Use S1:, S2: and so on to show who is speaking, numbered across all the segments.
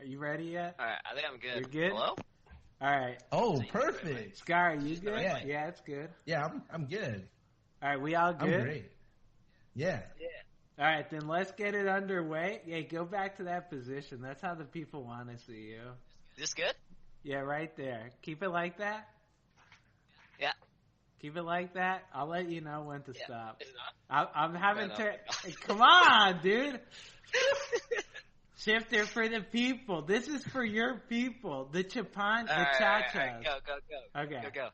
S1: Are you ready yet?
S2: Alright, I think I'm good.
S1: You're good?
S2: Hello?
S1: Alright.
S3: Oh, perfect.
S1: Scar, are you good?
S3: Yeah.
S1: Yeah, it's good.
S3: Yeah, I'm good.
S1: Alright, we all good?
S3: I'm great. Yeah.
S1: Alright, then let's get it underway. Yeah, go back to that position. That's how the people want to see you.
S2: This good?
S1: Yeah, right there. Keep it like that?
S2: Yeah.
S1: Keep it like that. I'll let you know when to stop.
S2: Is it not?
S1: I'm having
S2: No.
S1: to... Come on, dude! Shiphtur for the people. This is for your people. The Chapan, the Chachas.
S2: Alright, go.
S1: Okay.
S2: Go.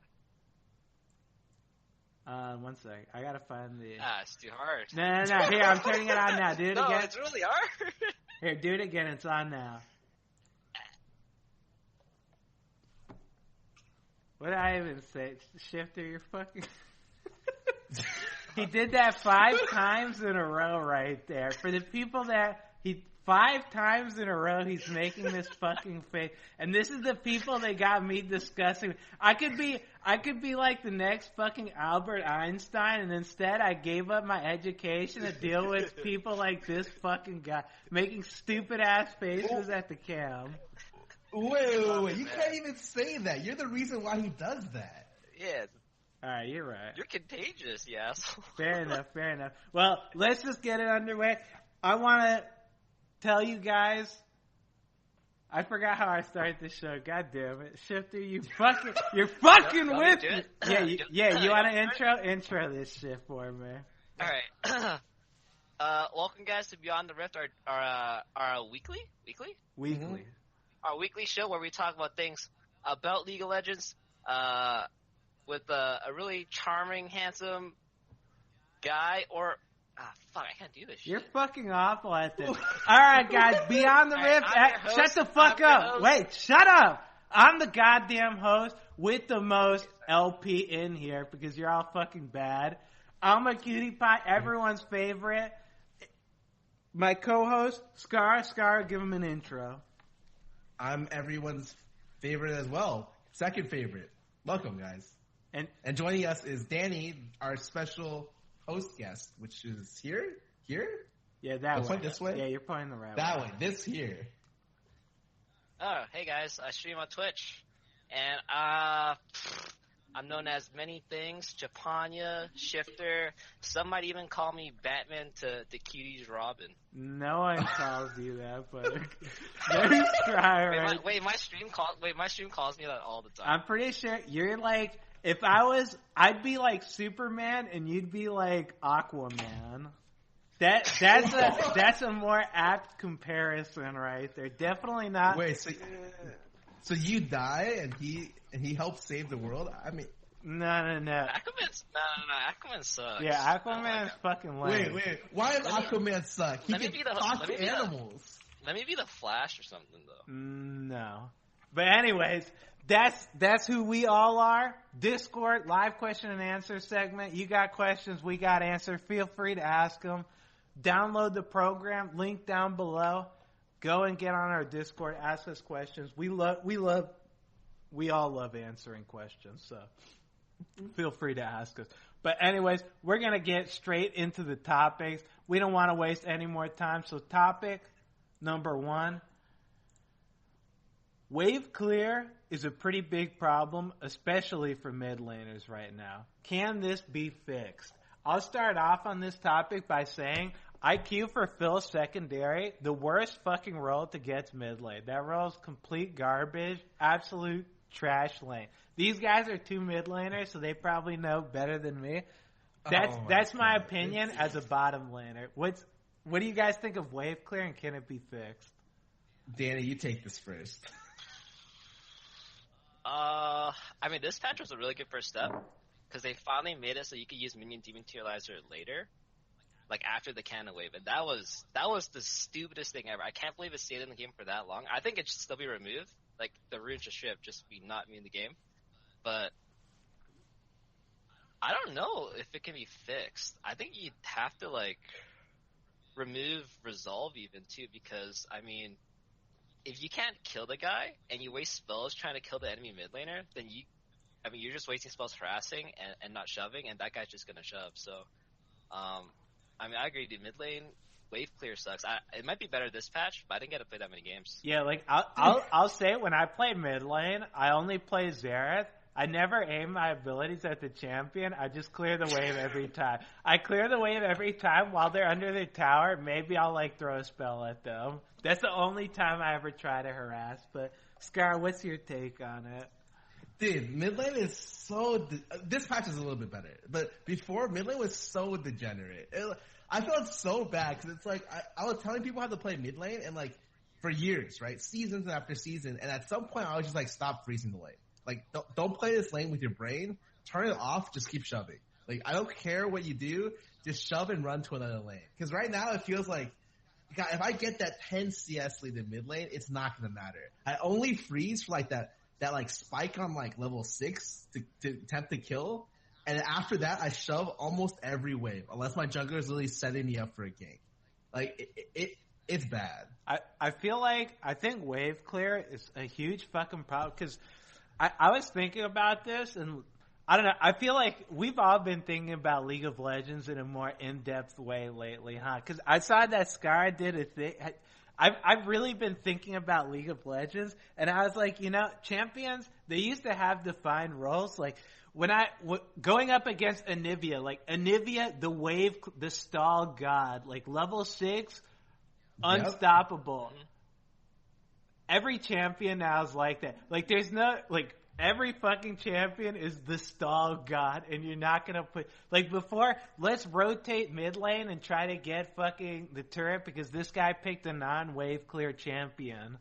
S1: 1 sec. I gotta find the...
S2: It's too hard.
S1: No. Here, I'm turning it on now. Do it
S2: No,
S1: again.
S2: it's really hard.
S1: Here, do it again. It's on now. What did I even say? Shiphtur, you're fucking... He did that 5 times in a row right there. For the people that... 5 times in a row he's making this fucking face. And this is the people that got me discussing. I could be like the next fucking Albert Einstein, and instead I gave up my education to deal with people like this fucking guy making stupid ass faces at the cam.
S3: Wait. You can't even say that. You're the reason why he does that.
S2: Yeah.
S1: Alright, you're right.
S2: You're contagious, you asshole.
S1: Fair enough. Well, let's just get it underway. I want to tell you guys, I forgot how I started this show. God damn it, Shiphtur, you're fucking with me. Yeah. You want to intro this shit for me?
S2: All right. Welcome guys to Beyond the Rift, our weekly, our weekly show where we talk about things about League of Legends, with a really charming, handsome guy or. Fuck, I can't do this shit.
S1: You're fucking awful at this. Alright, guys, Beyond the Rift. Shut the fuck up. Wait, shut up. I'm the goddamn host with the most LP in here because you're all fucking bad. I'm a cutie pie, everyone's favorite. My co-host, Scar. Scar, give him an intro.
S3: I'm everyone's favorite as well. Second favorite. Welcome, guys. And joining us is Danny, our special host guest, which is here.
S1: Yeah, that way.
S3: Point this way.
S1: Yeah, you're pointing the right
S3: that way. This here.
S2: Oh, hey guys, I stream on Twitch, and I'm known as many things: Japanya, Shiphtur. Some might even call me Batman to the Cutie's Robin.
S1: No one calls you that, but nice try, right?
S2: Wait, my stream calls me that all the time.
S1: I'm pretty sure you're like. If I'd be like Superman and you'd be like Aquaman. That's a more apt comparison right there. Definitely not.
S3: Wait, so you die and he helps save the world? I mean,
S1: no.
S2: Aquaman sucks.
S1: Yeah, Aquaman's fucking lame.
S3: Wait. Why does Aquaman suck? He can talk to animals.
S2: Let me be the Flash or something though.
S1: No. But anyways. That's who we all are. Discord, live question and answer segment. You got questions, we got answers. Feel free to ask them. Download the program, link down below. Go and get on our Discord, ask us questions. We all love answering questions, so feel free to ask us. But anyways, we're going to get straight into the topics. We don't want to waste any more time. So topic number 1. Wave clear is a pretty big problem, especially for mid laners right now. Can this be fixed? I'll start off on this topic by saying IQ for Phil secondary, the worst fucking role to get mid lane. That role is complete garbage, absolute trash lane. These guys are 2 mid laners, so they probably know better than me. That's my opinion as a bottom laner. What do you guys think of wave clear and can it be fixed?
S3: Danny, you take this first.
S2: I mean, this patch was a really good first step because they finally made it so you could use minion dematerializer later, like after the cannon wave, and that was the stupidest thing ever. I can't believe it stayed in the game for that long. I think it should still be removed. Like the rune should just be not in the game, but I don't know if it can be fixed. I think you'd have to like remove resolve even too, because I mean, if you can't kill the guy and you waste spells trying to kill the enemy mid laner, then you're just wasting spells harassing and not shoving, and that guy's just gonna shove. So, I mean, I agree. The mid lane wave clear sucks. It might be better this patch, but I didn't get to play that many games.
S1: Yeah, like I'll say when I play mid lane, I only play Xerath. I never aim my abilities at the champion. I just clear the wave every time. I clear the wave every time while they're under the tower. Maybe I'll like throw a spell at them. That's the only time I ever try to harass. But Scar, what's your take on it?
S3: Dude, mid lane is so... this patch is a little bit better. But before, mid lane was so degenerate. I felt so bad because it's like I was telling people how to play mid lane and like for years, right? Seasons after season. And at some point, I was just like, stop freezing the lane. Like, don't play this lane with your brain. Turn it off. Just keep shoving. Like, I don't care what you do. Just shove and run to another lane. Because right now it feels like, God, if I get that 10 CS lead in mid lane, it's not going to matter. I only freeze for like that like spike on like level 6 to attempt to kill. And after that, I shove almost every wave, unless my jungler is really setting me up for a gank. Like, it's bad.
S1: I think wave clear is a huge fucking problem because I was thinking about this, and I don't know. I feel like we've all been thinking about League of Legends in a more in-depth way lately, huh? Because I saw that Scar did a thing. I've really been thinking about League of Legends, and I was like, champions, they used to have defined roles. Like, going up against Anivia, like Anivia, the stall god, like level 6, unstoppable. Yep. Every champion now is like that. Like, there's no, like, every fucking champion is the stall god, and you're not gonna put, like, before, let's rotate mid lane and try to get fucking the turret because this guy picked a non-wave clear champion.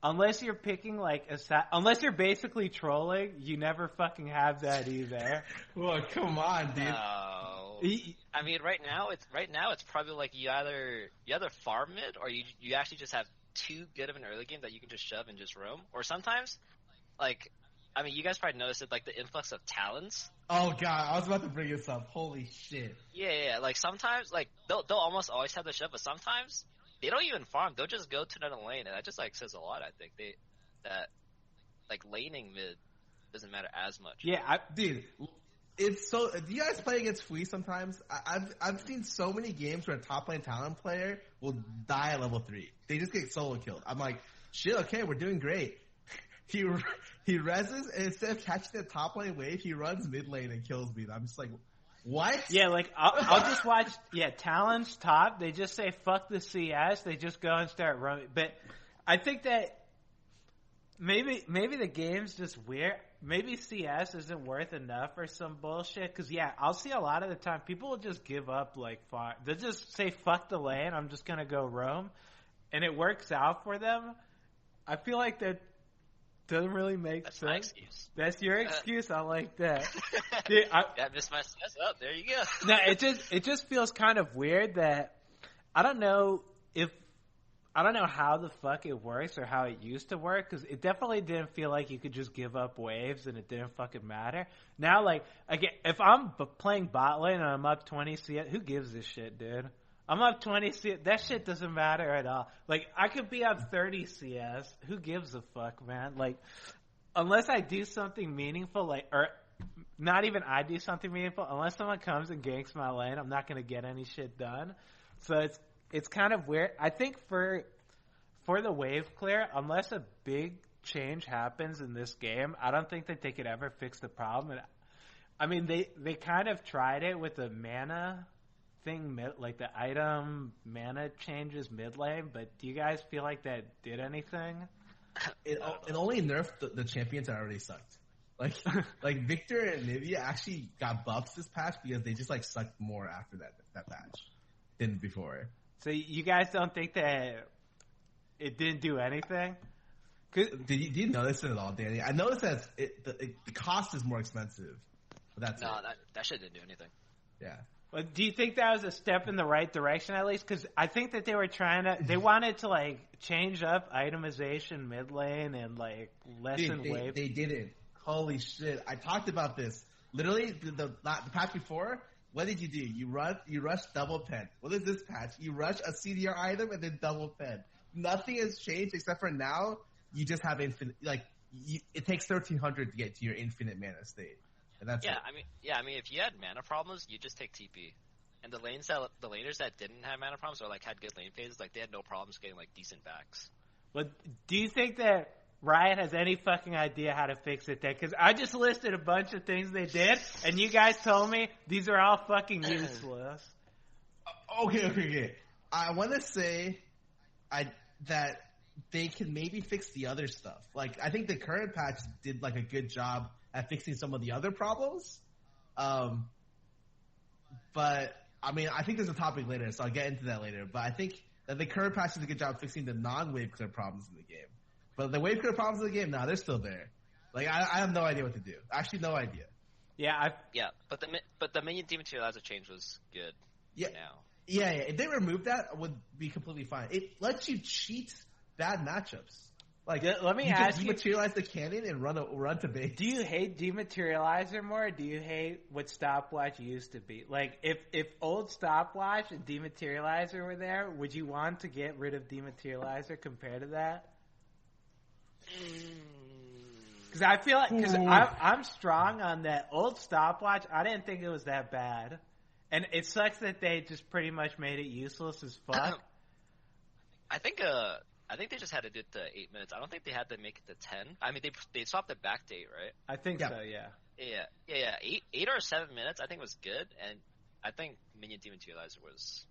S1: Unless you're picking, like, unless you're basically trolling, you never fucking have that either.
S3: Well, come on, dude.
S2: No. I mean, right now it's probably like you either farm mid or you actually just have too good of an early game that you can just shove and just roam. Or sometimes, like, I mean, you guys probably noticed it, like the influx of talents.
S3: Oh god, I was about to bring this up. Holy shit.
S2: Yeah. Like sometimes, like they'll almost always have the shove, but sometimes they don't even farm. They'll just go to another lane, and that just like says a lot. I think that like laning mid doesn't matter as much.
S1: Yeah,
S3: dude. It's so. Do you guys play against Fui sometimes? I've seen so many games where a top lane talent player will die at level 3. They just get solo killed. I'm like, shit. Okay, we're doing great. He reses, and instead of catching the top lane wave, he runs mid lane and kills me. And I'm just like, what?
S1: Yeah, like I'll just watch. Yeah, talents top. They just say fuck the CS. They just go and start running. But I think that maybe the game's just weird. Maybe CS isn't worth enough or some bullshit. Because, yeah, I'll see a lot of the time people will just give up, like, they'll just say, fuck the lane, I'm just going to go roam. And it works out for them. I feel like that doesn't really make sense.
S2: That's my excuse.
S1: That's your excuse? I like that. Dude, I
S2: missed my CS up. There you go.
S1: No, it just feels kind of weird that I don't know how the fuck it works or how it used to work, because it definitely didn't feel like you could just give up waves and it didn't fucking matter. Now, like, again, if I'm playing bot lane and I'm up 20 CS, who gives a shit, dude? I'm up 20 CS. That shit doesn't matter at all. Like, I could be up 30 CS. Who gives a fuck, man? Like, unless I do something meaningful, like, or not even I do something meaningful, unless someone comes and ganks my lane, I'm not going to get any shit done. So it's kind of weird. I think for the wave clear, unless a big change happens in this game, I don't think that they could ever fix the problem. And, I mean, they kind of tried it with the mana thing, like the item mana changes mid lane, but do you guys feel like that did anything?
S3: It only nerfed the champions that already sucked. Like Victor and Nivea actually got buffs this patch because they just like sucked more after that patch than before.
S1: So you guys don't think that it didn't do anything?
S3: Did you notice it at all, Danny? I noticed that the cost is more expensive. But
S2: that shit didn't do anything.
S3: Yeah.
S1: Well, do you think that was a step in the right direction at least? Because I think that they wanted to like change up itemization mid lane and like lessen wave.
S3: They didn't. Holy shit! I talked about this. Literally, the patch before. What did you do? You rush double pen. What is this patch? You rush a CDR item and then double pen. Nothing has changed except for now you just have infinite. Like it takes 1300 to get to your infinite mana state, and that's
S2: I mean, if you had mana problems, you just take TP. And the laners that didn't have mana problems or like had good lane phases, like they had no problems getting like decent backs.
S1: But do you think that Riot has any fucking idea how to fix it then? Because I just listed a bunch of things they did, and you guys told me these are all fucking useless.
S3: Okay. I want to say that they can maybe fix the other stuff. Like, I think the current patch did like a good job at fixing some of the other problems. But I mean, I think there's a topic later, so I'll get into that later. But I think that the current patch did a good job fixing the non-wave clear problems in the game. But the wave clear problems in the game, they're still there. Like, I have no idea what to do. Actually, no idea.
S2: Yeah, but the minion dematerializer change was good.
S3: Yeah,
S2: now.
S3: Yeah. If they removed that, it would be completely fine. It lets you cheat bad matchups. Like,
S1: let me ask you,
S3: dematerialize the cannon and run to base.
S1: Do you hate dematerializer more, or do you hate what stopwatch used to be? Like, if old stopwatch and dematerializer were there, would you want to get rid of dematerializer compared to that? Because I feel like, I'm strong on that old stopwatch. I didn't think it was that bad, and it sucks that they just pretty much made it useless as fuck.
S2: I think they just had to do it to 8 minutes. I don't think they had to make it to 10. I mean, they swapped the back date, right?
S1: I think so, yeah.
S2: Yeah. 8 or 7 minutes, I think was good, and I think minion dematerializer was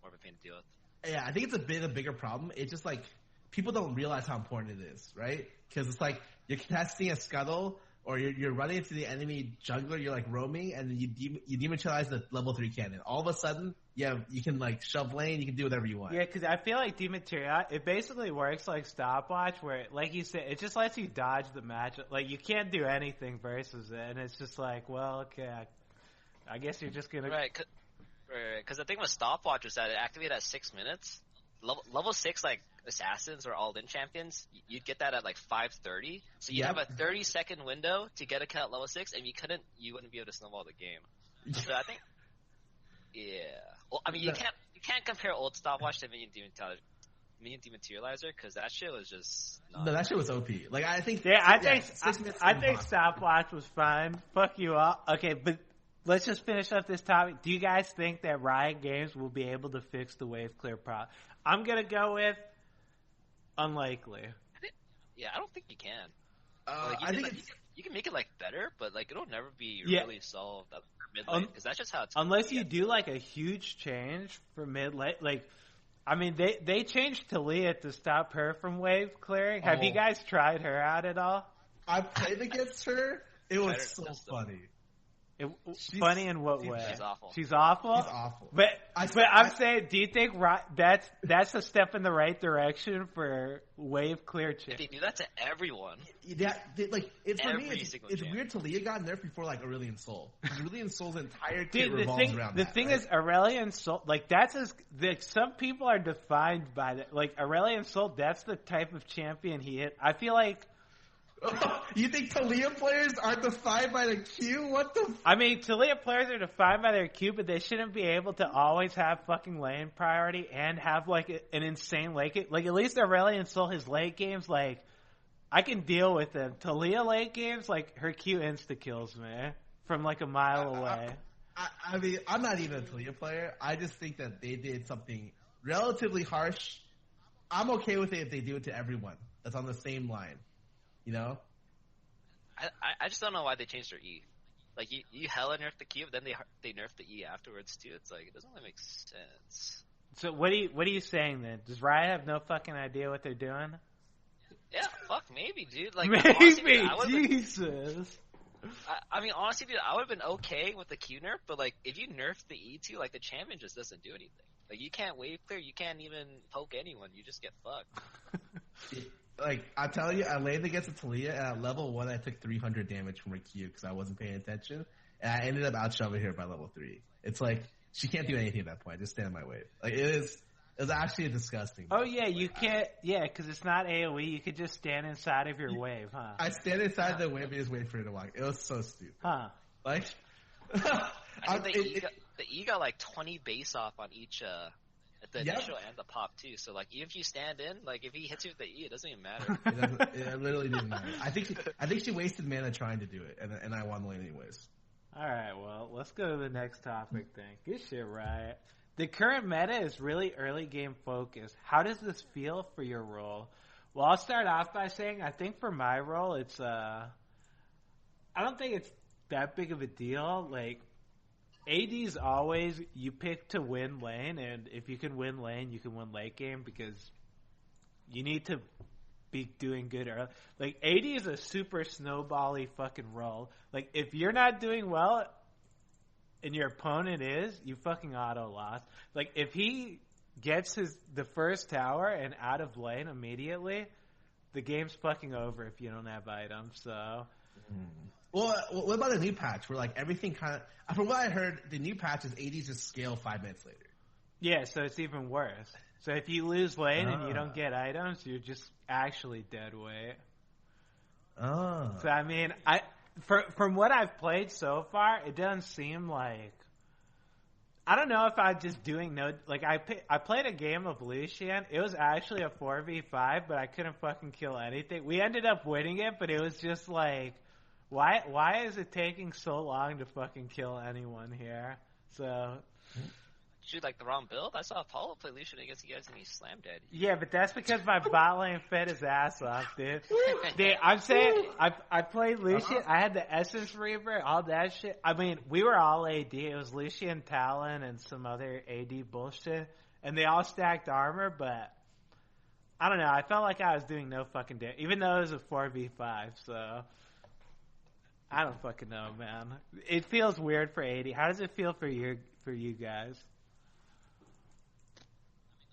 S2: more of a pain to deal with.
S3: Yeah, I think it's a bit of a bigger problem. It's just like people don't realize how important it is, right? Because it's like you're contesting a scuttle, or you're running into the enemy jungler, you're like roaming, and you dematerialize the level 3 cannon. All of a sudden, you can like shove lane, you can do whatever you want.
S1: Yeah, because I feel like dematerialize, it basically works like stopwatch, where, like you said, it just lets you dodge the match. Like, you can't do anything versus it, and it's just like, well, okay, I guess you're just gonna...
S2: Right, because the thing with stopwatch is that it activated at 6 minutes. Level 6, like, assassins or all-in champions, you'd get that at like 5:30. So you'd have a 30-second window to get a kill at level 6, and you wouldn't be able to snowball the game. So I think, yeah. Well, I mean, you can't compare old stopwatch to minion dematerializer, because that shit was just
S3: no, that shit was OP. Like, I think,
S1: I think stopwatch was fine. Fuck you all. Okay, but let's just finish up this topic. Do you guys think that Riot Games will be able to fix the wave clear problem? I'm gonna go with unlikely.
S2: I don't think you can. You can make it like better, but like it'll never be really solved up mid lane, because that's just how it's.
S1: Unless you do like a huge change for mid lane, like, I mean, they changed Talia to stop her from wave clearing. Have you guys tried her out at all?
S3: I played against her. It was so funny.
S1: Funny in what way?
S2: She's awful.
S1: She's awful?
S3: She's awful.
S1: But I'm saying, do you think that's a step in the right direction for wave clear change?
S2: They do that to everyone.
S3: It's weird Talia got nerfed before like Aurelion Sol. Aurelion Sol's entire kit revolves around
S1: that. The thing is, Aurelion Sol, like, some people are defined by that. Like, Aurelion Sol, that's the type of champion he hit. I feel like,
S3: you think Talia players are defined by the Q? What the?
S1: I mean, Talia players are defined by their Q, but they shouldn't be able to always have fucking lane priority and have like an insane late game. Like, at least Aurelion Sol, his late games, like, I can deal with them. Talia late games, like, her Q insta kills me from like a mile away.
S3: I mean, I'm not even a Talia player. I just think that they did something relatively harsh. I'm okay with it if they do it to everyone that's on the same line. You know,
S2: I just don't know why they changed their E. Like, you hella nerf the Q, but then they nerf the E afterwards too. It's like, it doesn't really make sense.
S1: So what are you saying then? Does Riot have no fucking idea what they're doing?
S2: Yeah, fuck, maybe, dude. Like,
S1: maybe,
S2: honestly,
S1: Jesus.
S2: I mean, honestly, dude, I would have been okay with the Q nerf, but like, if you nerf the E too, like, the champion just doesn't do anything. Like, you can't wave clear, you can't even poke anyone, you just get fucked.
S3: Like, I'm telling you, I laid against a Talia, and at level 1, I took 300 damage from her Q because I wasn't paying attention, and I ended up out-shoving her by level 3. It's like, she can't do anything at that point. Just stand in my wave. Like, it was actually disgusting.
S1: Oh, yeah, you can't, because it's not AoE. You could just stand inside of your wave, huh?
S3: I stand inside the wave and just wait for it to walk. It was so stupid.
S1: Huh.
S3: Like,
S2: I think the E got like 20 base off on each, the initial and the pop too. So like, even if you stand in, like, if he hits you with the E, it doesn't even matter.
S3: It literally didn't matter. I think she wasted mana trying to do it, and I won the lane anyways.
S1: All right, well, let's go to the next topic then. Get shit right. The current meta is really early game focused. How does this feel for your role? Well, I'll start off by saying I think for my role, it's I don't think it's that big of a deal. Like AD's always you pick to win lane, and if you can win lane, you can win late game because you need to be doing good early. Like AD is a super snowbally fucking role. Like if you're not doing well and your opponent is, you fucking auto lost. Like if he gets the first tower and out of lane immediately, the game's fucking over if you don't have items. So
S3: well, what about the new patch where like everything kind of, from what I heard, the new patch is ADs just scale 5 minutes later.
S1: Yeah, so it's even worse. So if you lose lane and you don't get items, you're just actually dead weight. So I mean, from what I've played so far, it doesn't seem like, I don't know if I'm just doing I played a game of Lucian. It was actually a 4v5, but I couldn't fucking kill anything. We ended up winning it, but it was just like, why is it taking so long to fucking kill anyone here? So
S2: Shoot, like the wrong build? I saw Apollo play Lucian against you guys and he slammed dead.
S1: yeah, but that's because my bot lane fed his ass off, dude. Dude, I'm saying, I played Lucian. I had the Essence Reaver, all that shit. I mean, we were all AD. It was Lucian, Talon, and some other AD bullshit. And they all stacked armor, but I don't know. I felt like I was doing no fucking damage, even though it was a 4v5, so I don't fucking know, man. It feels weird for AD. How does it feel for you guys?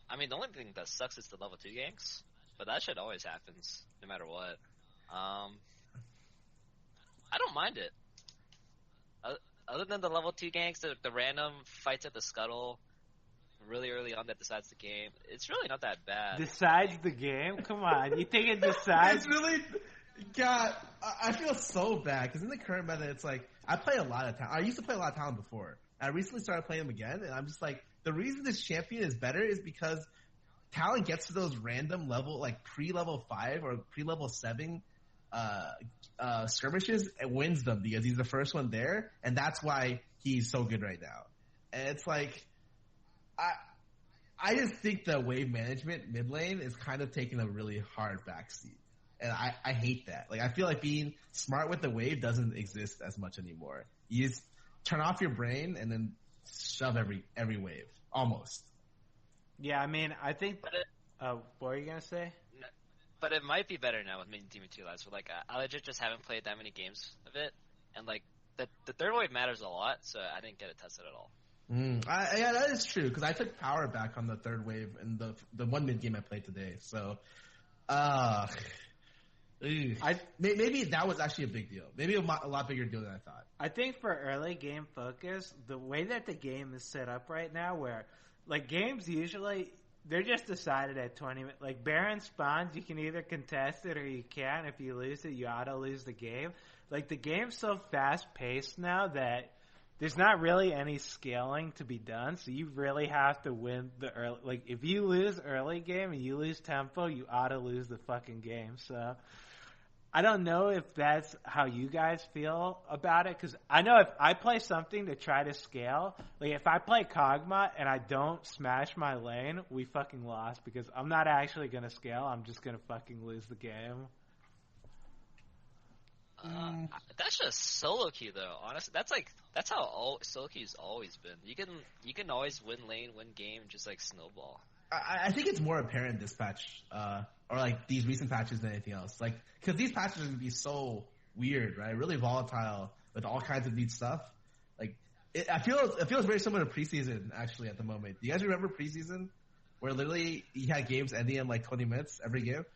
S2: I mean, the only thing that sucks is the level 2 ganks, but that shit always happens, no matter what. I don't mind it. Other than the level 2 ganks, the random fights at the scuttle really early on that decides the game, it's really not that bad.
S1: Decides the game? Come on, you think it decides?
S3: It's really, God, I feel so bad, because in the current meta, it's like, I play a lot of Talon. I used to play a lot of Talon before. I recently started playing them again, and I'm just like, the reason this champion is better is because Talon gets to those random level, like pre-level 5 or pre-level 7 skirmishes and wins them because he's the first one there, and that's why he's so good right now. And it's like, I just think the wave management mid lane is kind of taking a really hard backseat. And I hate that. Like, I feel like being smart with the wave doesn't exist as much anymore. You just turn off your brain and then shove every wave. Almost.
S1: Yeah, I mean, I think... what were you going to say?
S2: No, but it might be better now with Demon 2 Lives. Like, I legit just haven't played that many games of it. And, like, the third wave matters a lot, so I didn't get it tested at all.
S3: Yeah, that is true, because I took power back on the third wave in the one mid game I played today. So, maybe that was actually a big deal. Maybe a lot bigger deal than I thought.
S1: I think for early game focus, the way that the game is set up right now, where like games usually they're just decided at 20 minutes. Like Baron spawns, you can either contest it or you can't. If you lose it, you auto lose the game. Like the game's so fast paced now that there's not really any scaling to be done. So you really have to win the early. Like if you lose early game and you lose tempo, you auto lose the fucking game. So I don't know if that's how you guys feel about it, because I know if I play something to try to scale, like if I play Kog'Maw and I don't smash my lane, we fucking lost, because I'm not actually going to scale, I'm just going to fucking lose the game.
S2: That's just solo queue though, honestly. That's how solo queue's always been. You can always win lane, win game, just like snowball.
S3: I think it's more apparent this patch, or like these recent patches than anything else. Like, because these patches are going to be so weird, right? Really volatile with all kinds of neat stuff. Like, it feels very similar to preseason actually at the moment. Do you guys remember preseason, where literally you had games ending in like 20 minutes every game?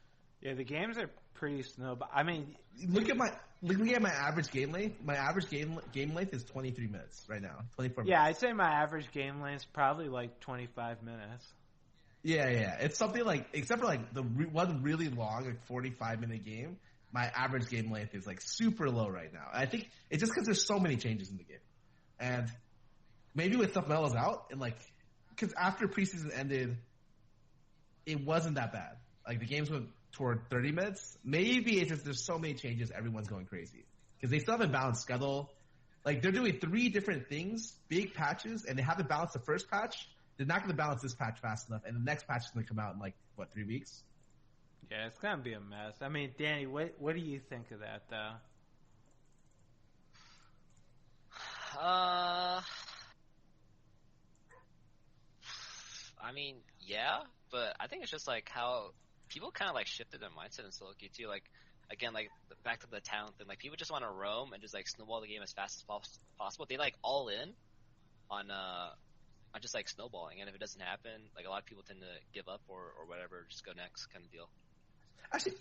S1: Yeah, the games are pretty snowball. I mean,
S3: looking at my average game length. My average game length is 23 minutes right now. 24 minutes.
S1: Yeah, I'd say my average game length is probably like 25 minutes.
S3: Yeah. It's something like, except for like the one really long, like 45-minute game, my average game length is like super low right now. I think it's just because there's so many changes in the game, and maybe with stuff mellows out, and like, because after preseason ended, it wasn't that bad. Like the games went toward 30 minutes. Maybe it's just there's so many changes, everyone's going crazy because they still haven't balanced scuttle. Like, they're doing 3 different things, big patches, and they haven't balanced the first patch. They're not going to balance this patch fast enough, and the next patch is going to come out in, 3 weeks?
S1: Yeah, it's going to be a mess. I mean, Danny, what do you think of that, though?
S2: I mean, yeah, but I think it's just how people kind of shifted their mindset in solo queue too. Again, back to the talent thing. People just want to roam and just snowball the game as fast as possible. They all in on just snowballing, and if it doesn't happen, a lot of people tend to give up or whatever, just go next kind of deal.
S3: Actually,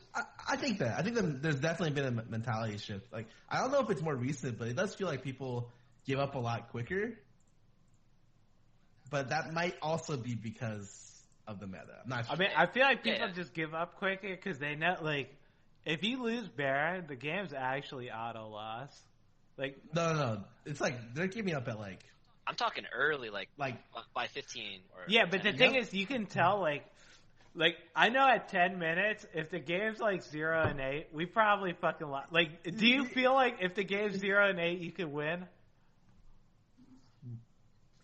S3: I think that there's definitely been a mentality shift. I don't know if it's more recent, but it does feel like people give up a lot quicker. But that might also be because of the meta. I'm not sure.
S1: I mean, I feel like people just give up quicker because they know, if you lose Baron, the game's actually auto loss.
S3: No. It's they're giving up at
S2: I'm talking early, by 15 or.
S1: Yeah, but 10. The thing is, you can tell I know at 10 minutes, if the game's 0-8, we probably fucking lost. Do you feel like if the game's 0-8, you could win?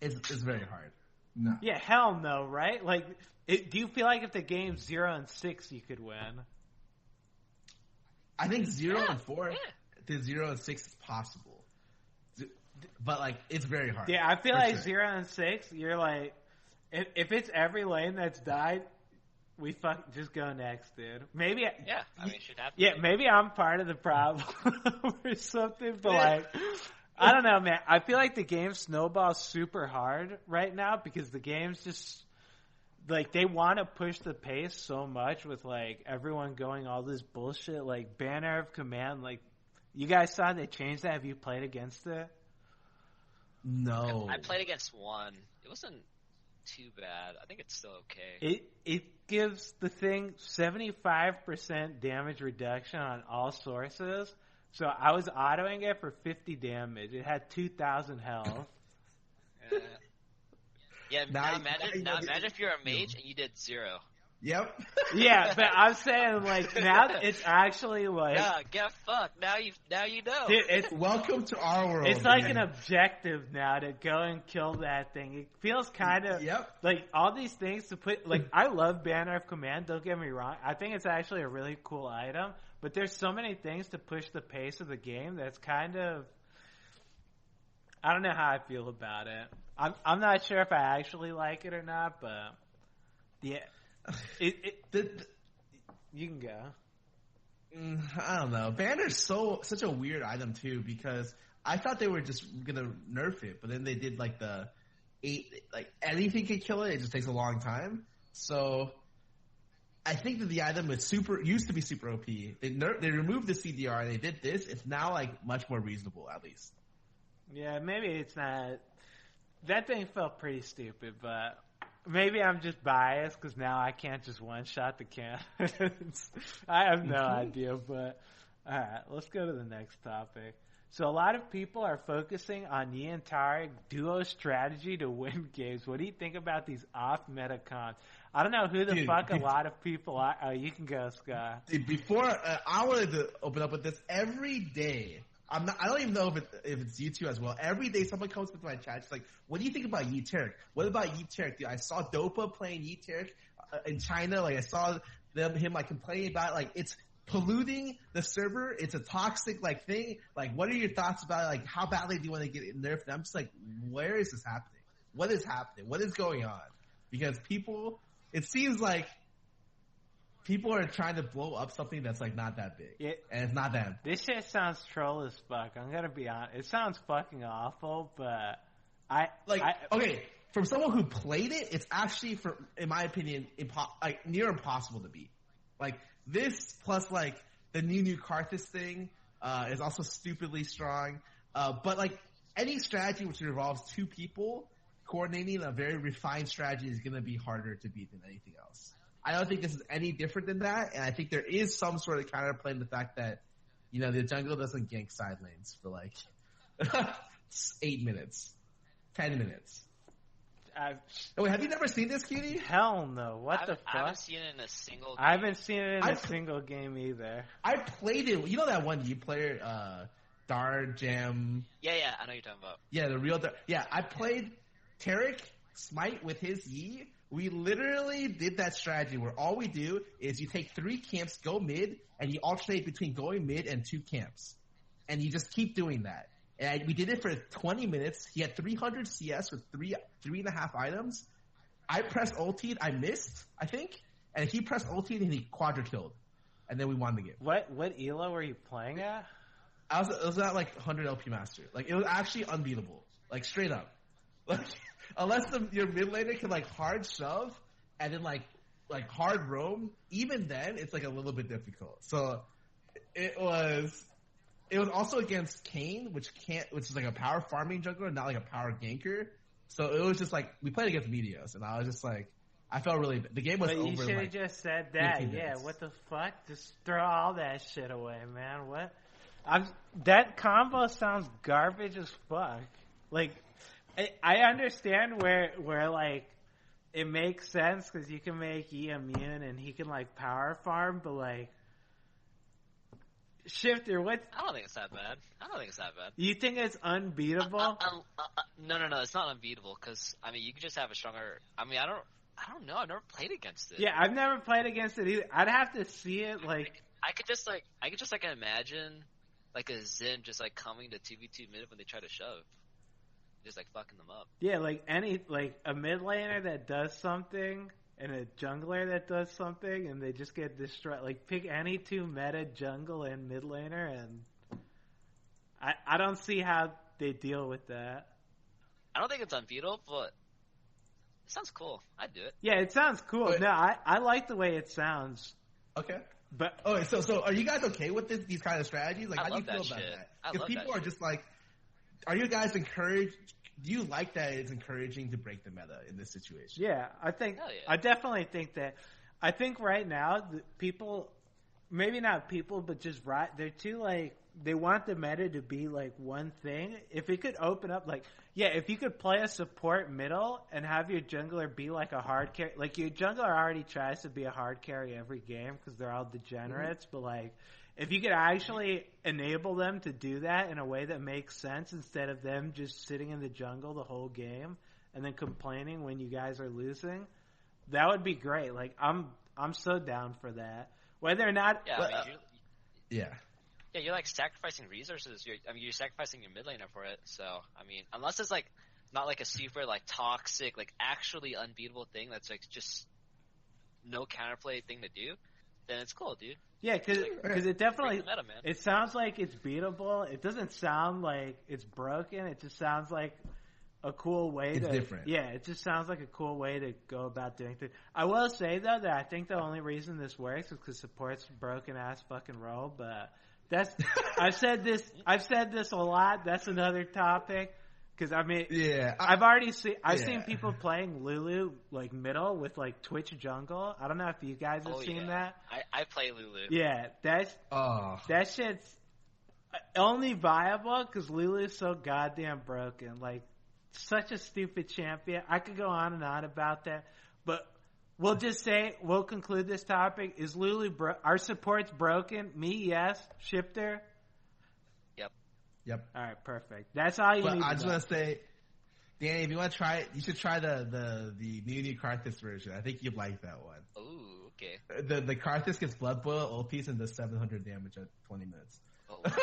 S3: It's very hard. No.
S1: Yeah, hell no, right? Do you feel like if the game's 0-6, you could win?
S3: I think 0-4 to 0-6 is possible, but it's very hard.
S1: Yeah, I feel like sure. 0-6, you're if it's every lane that's died, we just go next, dude. Maybe
S2: it should happen.
S1: Yeah, maybe I'm part of the problem or something, but I don't know, man. I feel like the game snowballs super hard right now because the game's just they want to push the pace so much with everyone going all this bullshit banner of command. You guys saw they changed that. Have you played against it?
S3: No,
S2: I played against one. It wasn't too bad. I think it's still okay.
S1: It gives the thing 75% damage reduction on all sources. So I was autoing it for 50 damage. It had 2,000 health.
S2: Yeah, now imagine if you're a mage and you did 0.
S3: Yep.
S1: Yeah, but I'm saying now it's actually
S2: yeah, get fucked. Now you know.
S1: Dude, it's
S3: welcome to our world.
S1: It's an objective now to go and kill that thing. It feels kind of all these things to put. I love Banner of Command. Don't get me wrong. I think it's actually a really cool item. But there's so many things to push the pace of the game that's kind of. I don't know how I feel about it. I'm not sure if I actually like it or not, but yeah. You can go.
S3: I don't know. Banner's such a weird item too because I thought they were just gonna nerf it, but then they did the 8 anything can kill it. It just takes a long time. So I think that the item used to be super OP. They removed the CDR and they did this. It's now much more reasonable at least.
S1: Yeah, maybe it's not. That thing felt pretty stupid, but. Maybe I'm just biased because now I can't just one-shot the cannons. I have no idea, but all right, let's go to the next topic. So a lot of people are focusing on Yi and Taric duo strategy to win games. What do you think about these off-meta cons? I don't know who the fuck a lot of people are. Oh, you can go, Scott.
S3: Dude, before I wanted to open up with this every day. I don't even know if it's you two as well. Every day someone comes into my chat. It's what do you think about Yi Taric? What about Yi Taric? Dude, I saw Dopa playing Yi Taric in China. I saw him complaining about it. It's polluting the server. It's a toxic thing. What are your thoughts about it? How badly do you want to get it nerfed? And I'm just where is this happening? What is happening? What is going on? Because it seems people are trying to blow up something that's not that big, and it's not them.
S1: This shit sounds troll as fuck. I'm gonna be honest. It sounds fucking awful, but
S3: okay. From someone who played it, it's actually, in my opinion, near impossible to beat. This plus the new Karthus thing is also stupidly strong. But any strategy which involves 2 people coordinating a very refined strategy is gonna be harder to beat than anything else. I don't think this is any different than that, and I think there is some sort of counterplay in the fact that, the jungle doesn't gank side lanes for 8 minutes, 10 minutes. Wait, have you never seen this, Cutie?
S1: Hell no. What the fuck?
S2: I haven't seen it in a single game.
S1: I haven't seen it in a single game either.
S3: I played it. You know that one player, Dar Jam.
S2: Yeah, I know you're talking about.
S3: Yeah, the real. Yeah, I played Taric Smite with his Yi. We literally did that strategy where all we do is you take 3 camps, go mid, and you alternate between going mid and 2 camps, and you just keep doing that. And we did it for 20 minutes. He had 300 CS with 3.5 items. I pressed ulti, I missed, I think, and he pressed ulti and he quadra killed, and then we won the game.
S1: What elo were you playing at?
S3: It was at like 100 LP master. Like it was actually unbeatable, like straight up. Like unless your mid laner can like hard shove and then like hard roam, even then it's like a little bit difficult. So it was also against Kane, which is like a power farming jungler, not like a power ganker. So it was just like we played against Meteos, and I was just like, I felt really the game was over.
S1: You should have
S3: like,
S1: just said that. Yeah, what the fuck? Just throw all that shit away, man. What? That combo sounds garbage as fuck. Like, I understand where like it makes sense because you can make E immune and he can like power farm, but like Shiphtur, what?
S2: I don't think it's that bad.
S1: You think it's unbeatable?
S2: No, it's not unbeatable because I mean you could just have a stronger. I mean I don't know. I've never played against it.
S1: Yeah, I've never played against it either. I'd have to see it. Like
S2: I could just imagine like a Zen just like coming to 2v2 mid when they try to shove, just like fucking them up.
S1: Yeah, like a mid laner that does something and a jungler that does something, and they just get destroyed. Like pick any 2 meta jungle and mid laner, and I don't see how they deal with that.
S2: I don't think it's unbeatable, but it sounds cool. I'd do it.
S1: Yeah, it sounds cool. No, I like the way it sounds.
S3: Okay.
S1: But
S3: so are you guys okay with these kind of strategies? Like, how do you feel about
S2: shit.
S3: that? Because people are just like, are you guys encouraged? Do you like that it's encouraging to break the meta in this situation?
S1: Yeah, I definitely think that. I think right now people, maybe not people, but just they're too like they want the meta to be like one thing. If it could open up, like if you could play a support middle and have your jungler be like a hard carry, like your jungler already tries to be a hard carry every game because they're all degenerates, but like. If you could actually enable them to do that in a way that makes sense instead of them just sitting in the jungle the whole game and then complaining when you guys are losing, that would be great. Like I'm so down for that. Whether or not,
S2: yeah, you're like sacrificing resources. You're sacrificing your mid laner for it. So I mean, unless it's like not like a super like toxic, like actually unbeatable thing that's like just no counterplay thing to do, then it's cool, dude.
S1: Yeah, because it definitely it sounds like it's beatable. It doesn't sound like it's broken. It just sounds like a cool way
S3: it's different.
S1: Yeah, it just sounds like a cool way to go about doing things. I will say though that I think the only reason this works is because support's broken ass fucking role. But that's I've said this a lot. That's another topic. Because I mean, I've seen people playing Lulu like middle with like Twitch jungle. I don't know if you guys have seen that.
S2: I play Lulu.
S1: Yeah, that shit's only viable because Lulu's so goddamn broken. Like such a stupid champion. I could go on and on about that, but we'll conclude this topic. Is Lulu our support's broken? Me, yes. Shiphtur.
S3: Yep.
S1: All right, perfect. That's all you need.
S3: I just want to say, Danny, if you want to try it, you should try the new Karthus version. I think you'd like that one.
S2: Ooh, okay.
S3: The Karthus gets blood boil, ultis, and does 700 damage at 20 minutes.
S2: Oh, what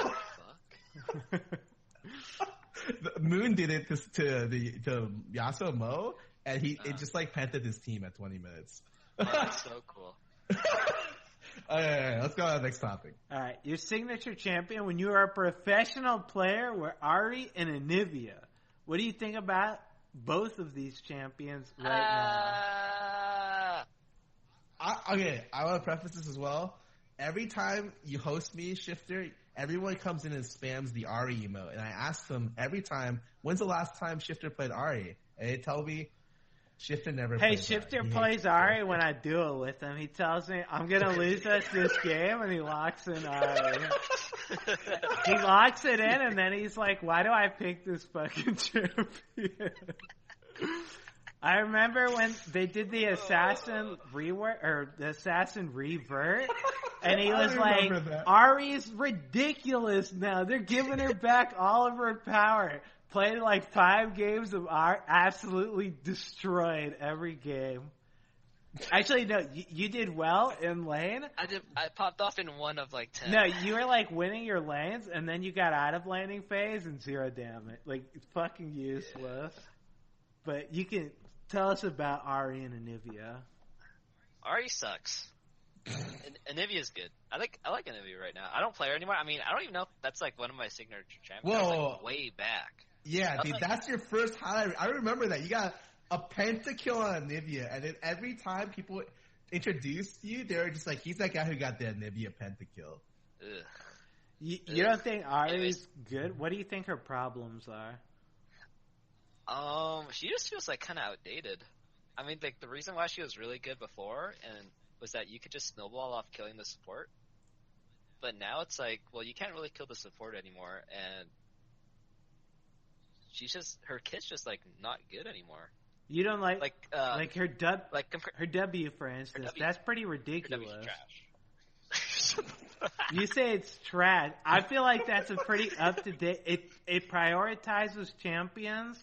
S2: the
S3: fuck? Moon did it to Yasuo Mo, and it just like pented his team at 20 minutes.
S2: Oh, that's so cool.
S3: Let's go on to the next topic.
S1: All right, your signature champion when you are a professional player were Ahri and Anivia. What do you think about both of these champions right
S3: now? I want to preface this as well. Every time you host me, Shiphtur, everyone comes in and spams the Ahri emote, and I ask them every time, when's the last time Shiphtur played Ahri? And they tell me, Shiphtur never plays
S1: Shiphtur plays Ahri when I duel with him. He tells me, I'm going to lose us this game, and he locks in Ahri. He locks it in, and then he's like, why do I pick this fucking champion? I remember when they did the assassin revert, And he was like, Ari's ridiculous now. They're giving her back all of her power. Played like 5 games of Ari, absolutely destroyed every game. Actually, no, you did well in lane.
S2: I popped off in 1 of like 10.
S1: No, you were like winning your lanes, and then you got out of laning phase and 0 damage. Like, it's fucking useless. Yeah. But you can tell us about Ari and Anivia.
S2: Ari sucks. Anivia's good. I like Anivia right now. I don't play her anymore. I mean, I don't even know if that's like one of my signature champions.
S3: Whoa.
S2: Like way back.
S3: Yeah, dude, that's your first highlight. I remember that. You got a pentakill on Anivia, and then every time people introduced you, they were just like, he's that guy who got the Anivia pentakill.
S1: You don't think Ari's good? What do you think her problems are?
S2: She just feels like kind of outdated. I mean, like the reason why she was really good before was that you could just snowball off killing the support. But now it's like, well, you can't really kill the support anymore, and her kit's just like not good anymore.
S1: You don't like her her W, for instance. That's pretty ridiculous.
S2: Her W's trash.
S1: You say it's trash. I feel like that's a pretty up to date. It prioritizes champions,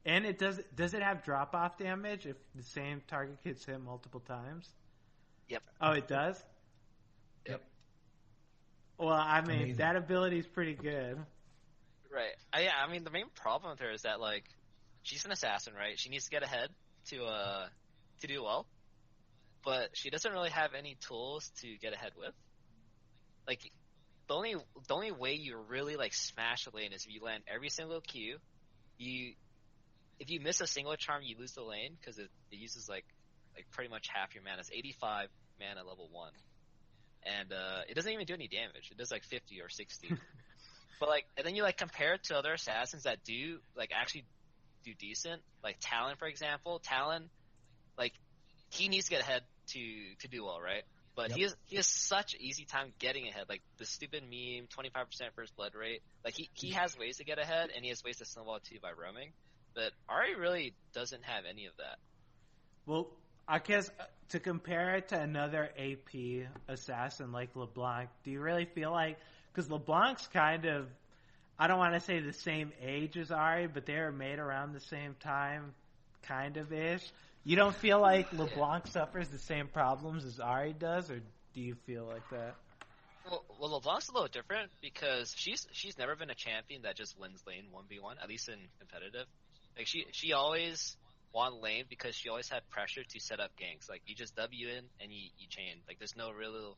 S1: and it does it have drop off damage if the same target gets hit multiple times?
S2: Yep.
S1: Oh, it does.
S2: Yep.
S1: Well, I mean, amazing. That ability is pretty good.
S2: Right. Yeah. I mean, the main problem with her is that like she's an assassin, right? She needs to get ahead to do well, but she doesn't really have any tools to get ahead with. Like the only way you really like smash a lane is if you land every single Q. If you miss a single charm, you lose the lane because it uses like pretty much half your mana. It's 85 mana level 1, and it doesn't even do any damage. It does like 50 or 60. But like, and then you like compare it to other assassins that do like actually do decent, like Talon, for example. Talon, like he needs to get ahead to do well, right? But he has such an easy time getting ahead. Like the stupid meme, 25% first blood rate. Like he has ways to get ahead, and he has ways to snowball too by roaming. But Ari really doesn't have any of that.
S1: Well, I guess to compare it to another AP assassin like LeBlanc, do you really feel like, because LeBlanc's kind of, I don't want to say the same age as Ari, but they were made around the same time, kind of ish. You don't feel like LeBlanc suffers the same problems as Ari does, or do you feel like that?
S2: Well, LeBlanc's a little different because she's never been a champion that just wins lane 1v1, at least in competitive. Like she always won lane because she always had pressure to set up ganks. Like you just W in and you chain. Like there's no real.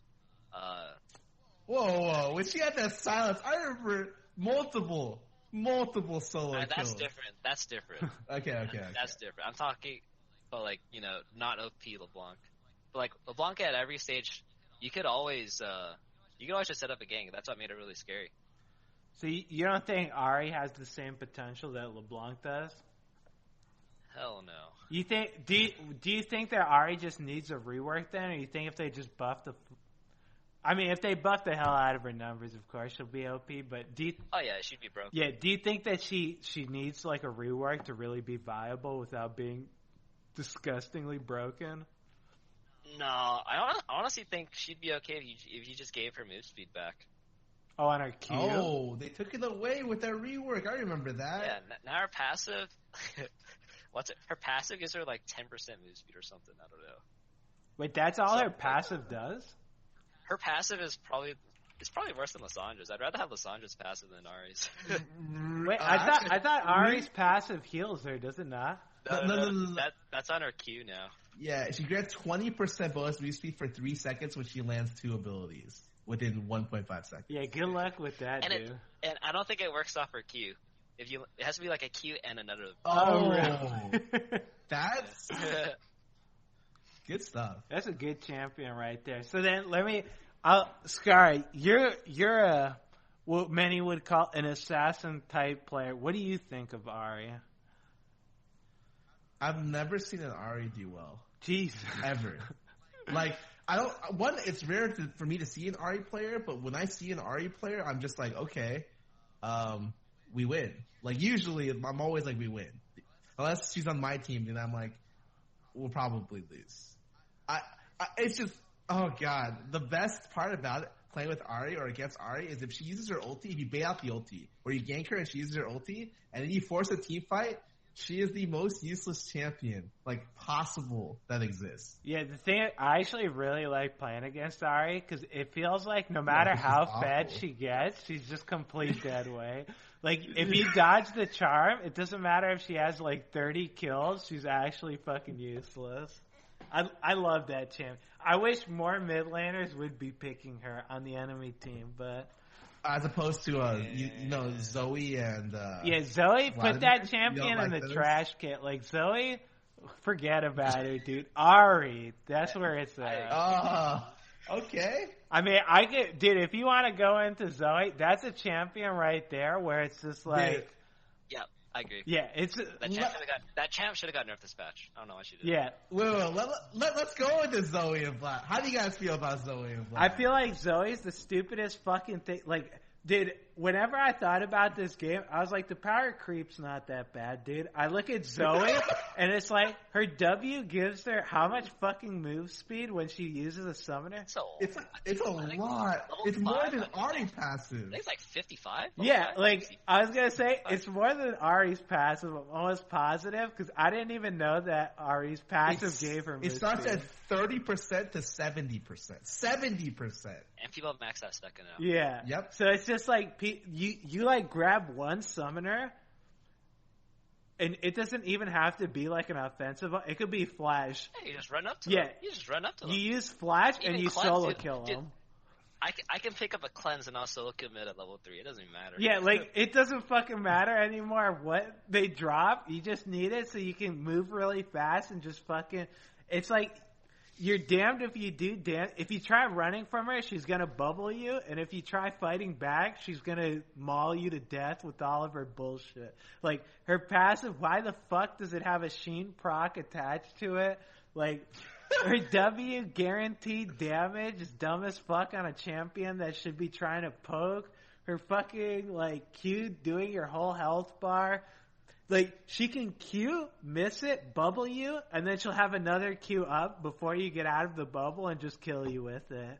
S3: Whoa! When she had that silence, I remember multiple solo kills.
S2: That's different.
S3: Okay.
S2: That's different. I'm talking about like not OP LeBlanc, but like LeBlanc at every stage, you could always just set up a gank. That's what made it really scary.
S1: So you don't think Ari has the same potential that LeBlanc does?
S2: Hell no.
S1: You think? Do you think that Ari just needs a rework then, or you think if they just buff if they buff the hell out of her numbers, of course she'll be OP. But
S2: oh yeah, she'd be broken.
S1: Yeah. Do you think that she needs like a rework to really be viable without being disgustingly broken?
S2: No, I honestly think she'd be okay if you just gave her move speed back.
S1: Oh, on her Q?
S3: Oh, they took it away with their rework. I remember that.
S2: Yeah, now her passive. Her passive gives her like 10% move speed or something. I don't know.
S1: Wait, that's all her passive does?
S2: Her passive is probably worse than Lissandra's. I'd rather have Lissandra's passive than Ari's.
S1: Wait, I thought Ari's passive heals her, does it not?
S2: No. That's on her Q now.
S3: Yeah, she grants 20% bonus move speed for 3 seconds when she lands 2 abilities within 1.5 seconds.
S1: Yeah, good luck with that, dude.
S2: And I don't think it works off her Q. It has to be like a Q and another.
S3: Oh, that's good stuff.
S1: That's a good champion right there. So then Scar, you're what many would call an assassin type player. What do you think of Ari?
S3: I've never seen an Ari do well.
S1: Jeez.
S3: Ever. Like, it's rare for me to see an Ari player, but when I see an Ari player, I'm just like, okay, we win. Like, usually, I'm always like, we win. Unless she's on my team, then I'm like, we'll probably lose. It's just, Oh god, the best part about it, playing with Ahri or against Ahri, is if she uses her ulti, if you bait out the ulti, or you gank her and she uses her ulti, and then you force a team fight, she is the most useless champion, like, possible that exists.
S1: Yeah, the thing, I actually really like playing against Ahri, because it feels like no matter how fed she gets, she's just complete dead weight. Like, if you dodge the charm, it doesn't matter if she has, like, 30 kills, she's actually fucking useless. I love that champ. I wish more mid laners would be picking her on the enemy team, but
S3: as opposed to Zoe and
S1: Zoe,
S3: Vladimir?
S1: put that champion in the trash can. Like Zoe, forget about her, dude. Ahri, that's where it's at.
S3: Okay.
S1: I mean, dude. If you want to go into Zoe, that's a champion right there, where it's just like.
S3: Dude.
S2: Yeah, I agree.
S1: Yeah, it's
S2: that champ should have got nerfed this patch. I don't know why she did.
S1: Yeah.
S3: Wait, let's go into Zoe and Vlad. How do you guys feel about Zoe and Vlad?
S1: I feel like Zoe's the stupidest fucking thing. Like, dude, whenever I thought about this game, I was like, the power creep's not that bad, dude. I look at Zoe, and it's like, her W gives her how much fucking move speed when she uses a summoner?
S3: It's a lot. It's more than Ahri passive.
S2: I think it's like 55.
S1: Yeah, like, I was gonna say, it's more than Ahri's passive. I'm almost positive, because I didn't even know that Ahri's passive gave her move
S3: It starts
S1: speed.
S3: at 30% to 70%. 70%.
S2: And people max that second out.
S1: Yeah.
S3: Yep.
S1: So it's just like, you like grab one summoner, and it doesn't even have to be like an offensive. It could be flash.
S2: Yeah, you just run up to them. You just run up to them.
S1: You use flash
S2: Even
S1: and you
S2: cleanse,
S1: solo
S2: dude,
S1: kill them.
S2: I can pick up a cleanse and also solo kill mid at level 3. It doesn't even matter.
S1: Yeah, like, it doesn't fucking matter anymore what they drop. You just need it so you can move really fast and just fucking... It's like, you're damned if you do, if you try running from her, she's gonna bubble you, and if you try fighting back, she's gonna maul you to death with all of her bullshit. Like, her passive, why the fuck does it have a Sheen proc attached to it? Like... Her W guaranteed damage is dumb as fuck on a champion that should be trying to poke. Her fucking, like, Q doing your whole health bar. Like, she can Q, miss it, bubble you, and then she'll have another Q up before you get out of the bubble and just kill you with it.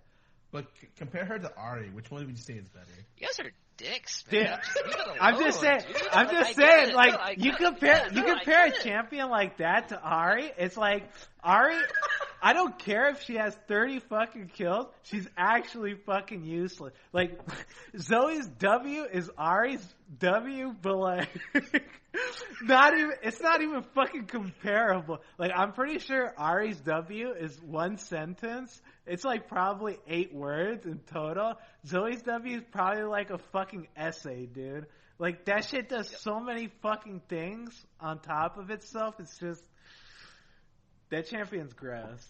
S3: But compare her to Ahri. Which one would you say is better?
S2: You guys are dicks, man.
S1: I'm just saying, like, you compare a champion like that to Ahri, it's like, Ahri, I don't care if she has 30 fucking kills, she's actually fucking useless. Like, Zoe's W is Ahri's W, but like, it's not even fucking comparable. Like, I'm pretty sure Ahri's W is one sentence. It's like probably 8 words in total. Zoe's W is probably like a fucking essay, dude. Like, that shit does so many fucking things on top of itself. It's just, that champion's gross.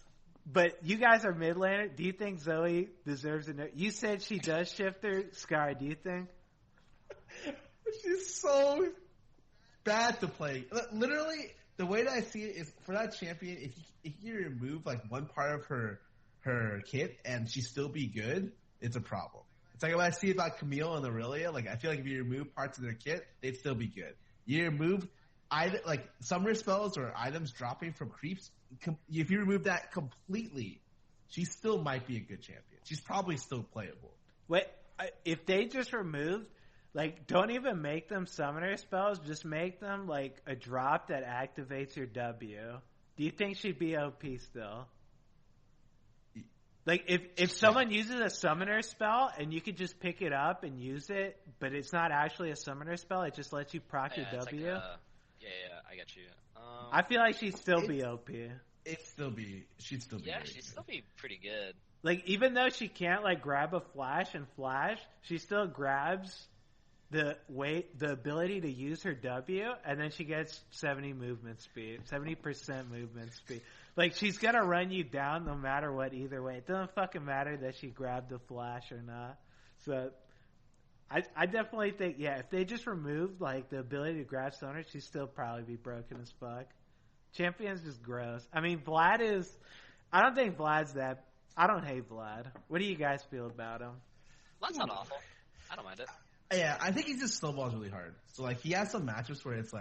S1: But you guys are mid laner. Do you think Zoe deserves a note? You said she does Shiphtur. Sky, do you think?
S3: She's so bad to play. Literally, the way that I see it is, for that champion, if you remove like one part of her kit and she still be good, it's a problem. It's like when I see about Camille and Aurelia, like, I feel like if you remove parts of their kit, they'd still be good. You remove like summoner spells or items dropping from creeps, if you remove that completely, she still might be a good champion. She's probably still playable.
S1: Wait, if they just removed, like, don't even make them summoner spells, just make them like a drop that activates your W. Do you think she'd be OP still? Like, if someone uses a summoner spell and you could just pick it up and use it, but it's not actually a summoner spell, it just lets you proc your W.
S2: Like, I got you.
S1: I feel like she'd still be OP.
S3: She'd still be.
S2: She'd still be pretty good.
S1: Like, even though she can't like grab a flash and flash, she still grabs the ability to use her W, and then she gets 70% movement speed. Like, she's gonna run you down no matter what either way. It doesn't fucking matter that she grabbed the flash or not. So, I definitely think, yeah, if they just removed, like, the ability to grab summoner, she'd still probably be broken as fuck. Champion's just gross. I mean, Vlad is... I don't think Vlad's that... I don't hate Vlad. What do you guys feel about him?
S2: Vlad's not awful. I don't mind it.
S3: Yeah, I think he just snowballs really hard. So, like, he has some matchups where it's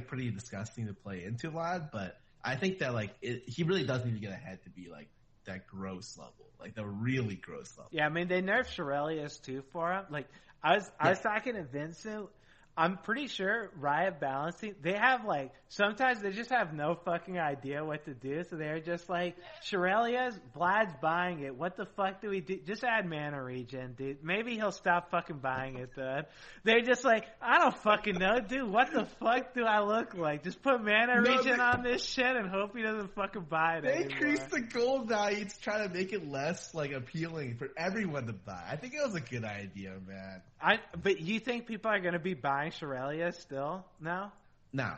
S3: pretty disgusting to play into Vlad, but I think that, like, he really does need to get ahead to be, like, that gross level, like the really gross level.
S1: Yeah, I mean they nerfed Shirelius too for him. Like I was talking to Vincent. I'm pretty sure Riot Balancing, they have like, sometimes they just have no fucking idea what to do, so they're just like, Shirelius, Vlad's buying it, what the fuck do we do? Just add mana regen, dude. Maybe he'll stop fucking buying it then. They're just like, I don't fucking know, dude, what the fuck do I look like? Just put mana regen on this shit and hope he doesn't fucking buy it
S3: They
S1: anymore.
S3: increased the gold value to try to make it less, like, appealing for everyone to buy. I think it was a good idea, man.
S1: But you think people are going to be buying Shirelius still now?
S3: No,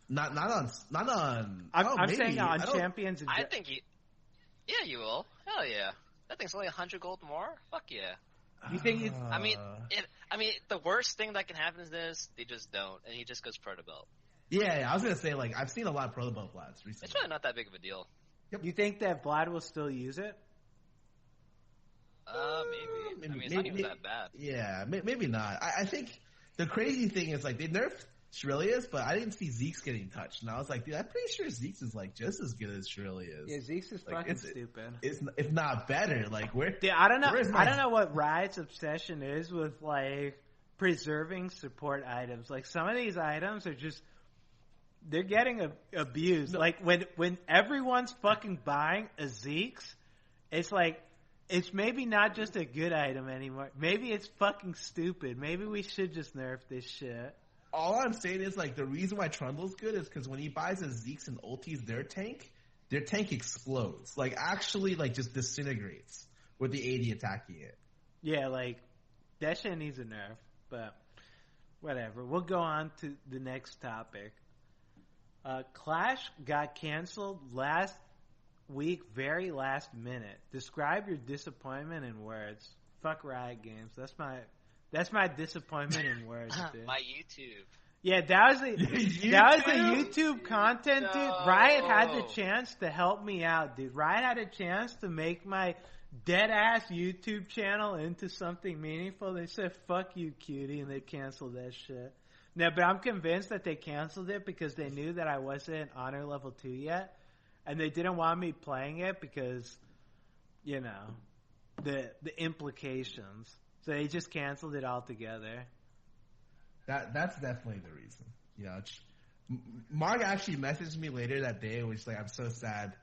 S3: not on.
S1: I'm
S3: maybe.
S1: saying on Champions.
S2: I think yeah, you will. Hell yeah, that thing's only 100 gold more. Fuck yeah.
S1: You think it's?
S2: I mean, the worst thing that can happen is this: they just don't, and he just goes pro to belt.
S3: Yeah, I was gonna say, like, I've seen a lot of pro to belt Vlads recently.
S2: It's really not that big of a deal.
S3: Yep.
S1: You think that Vlad will still use it?
S2: Maybe. I mean, it's not even that bad.
S3: Yeah, maybe not. I think the crazy thing is, like, they nerfed Shirelius, but I didn't see Zeke's getting touched. And I was like, dude, I'm pretty sure Zeke's is, like, just as good as Shirelius.
S1: Yeah, Zeke's is
S3: like,
S1: fucking stupid.
S3: If not better. Like, where?
S1: Dude, I don't know. I don't know what Riot's obsession is with, like, preserving support items. Like, some of these items are just, they're getting abused. No. Like, when everyone's fucking buying a Zeke's, it's like, it's maybe not just a good item anymore. Maybe it's fucking stupid. Maybe we should just nerf this shit.
S3: All I'm saying is, like, the reason why Trundle's good is because when he buys his Zeke's and ultis their tank explodes. Like, actually, like, just disintegrates with the AD attacking it.
S1: Yeah, like, that shit needs a nerf. But, whatever. We'll go on to the next topic. Clash got canceled last week, very last minute. Describe your disappointment in words. Fuck Riot Games. That's my disappointment in words, dude.
S2: My YouTube.
S1: Yeah, that was the YouTube content, dude. Riot had the chance to help me out, dude. Riot had a chance to make my dead ass YouTube channel into something meaningful. They said fuck you, cutie, and they canceled that shit. No, but I'm convinced that they canceled it because they knew that I wasn't Honor Level 2 yet. And they didn't want me playing it because, you know, the implications. So they just canceled it altogether.
S3: That's definitely the reason. You know, Mark actually messaged me later that day, which, like, I'm so sad.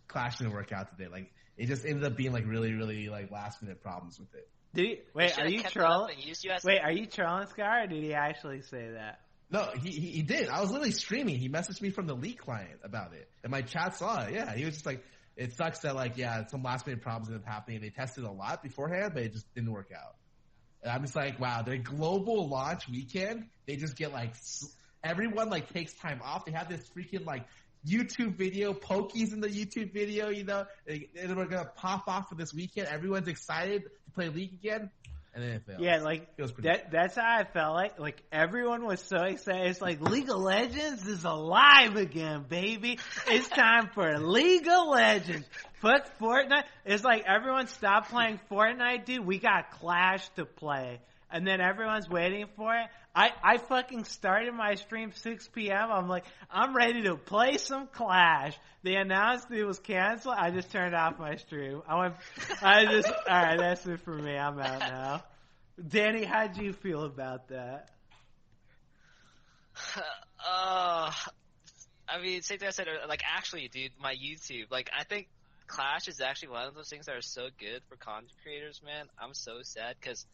S3: Clash didn't work out today. Like, it just ended up being, like, really, really, like, last minute problems with it.
S1: Did he? Wait, are you trolling? Wait, are you trolling, Scar, or did he actually say that?
S3: No, he did. I was literally streaming. He messaged me from the League client about it. And my chat saw it. Yeah, he was just like, it sucks that, like, yeah, some last minute problems ended up happening. They tested a lot beforehand, but it just didn't work out. And I'm just like, wow, their global launch weekend, they just get, like, everyone, like, takes time off. They have this freaking, like, YouTube video, Pokies in the YouTube video, you know, and we're going to pop off for this weekend. Everyone's excited to play League again. And then it failed.
S1: Yeah, like, that's how I felt like. Like, everyone was so excited. It's like, League of Legends is alive again, baby. It's time for League of Legends. Fuck Fortnite. It's like, everyone stopped playing Fortnite, dude. We got Clash to play. And then everyone's waiting for it. I fucking started my stream 6 p.m. I'm like, I'm ready to play some Clash. They announced it was canceled. I just turned off my stream. Alright, that's it for me. I'm out now. Danny, how'd you feel about that?
S2: I mean, same thing I said, like, actually, dude, my YouTube, like, I think Clash is actually one of those things that are so good for content creators, man. I'm so sad, because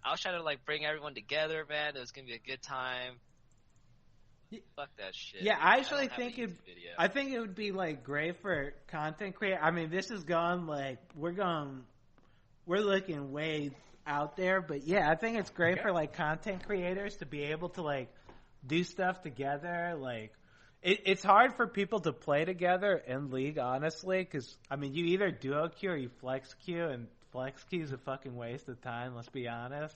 S2: I was trying to, like, bring everyone together, man. It was going to be a good time. Fuck that shit.
S1: Yeah, I actually think it would be, like, great for content creators. I mean, this is going, like, we're looking way out there, but yeah, I think it's great for, like, content creators to be able to, like, do stuff together. Like, it's hard for people to play together in League, honestly, because, I mean, you either duo queue or you flex queue, and flex queue is a fucking waste of time, let's be honest.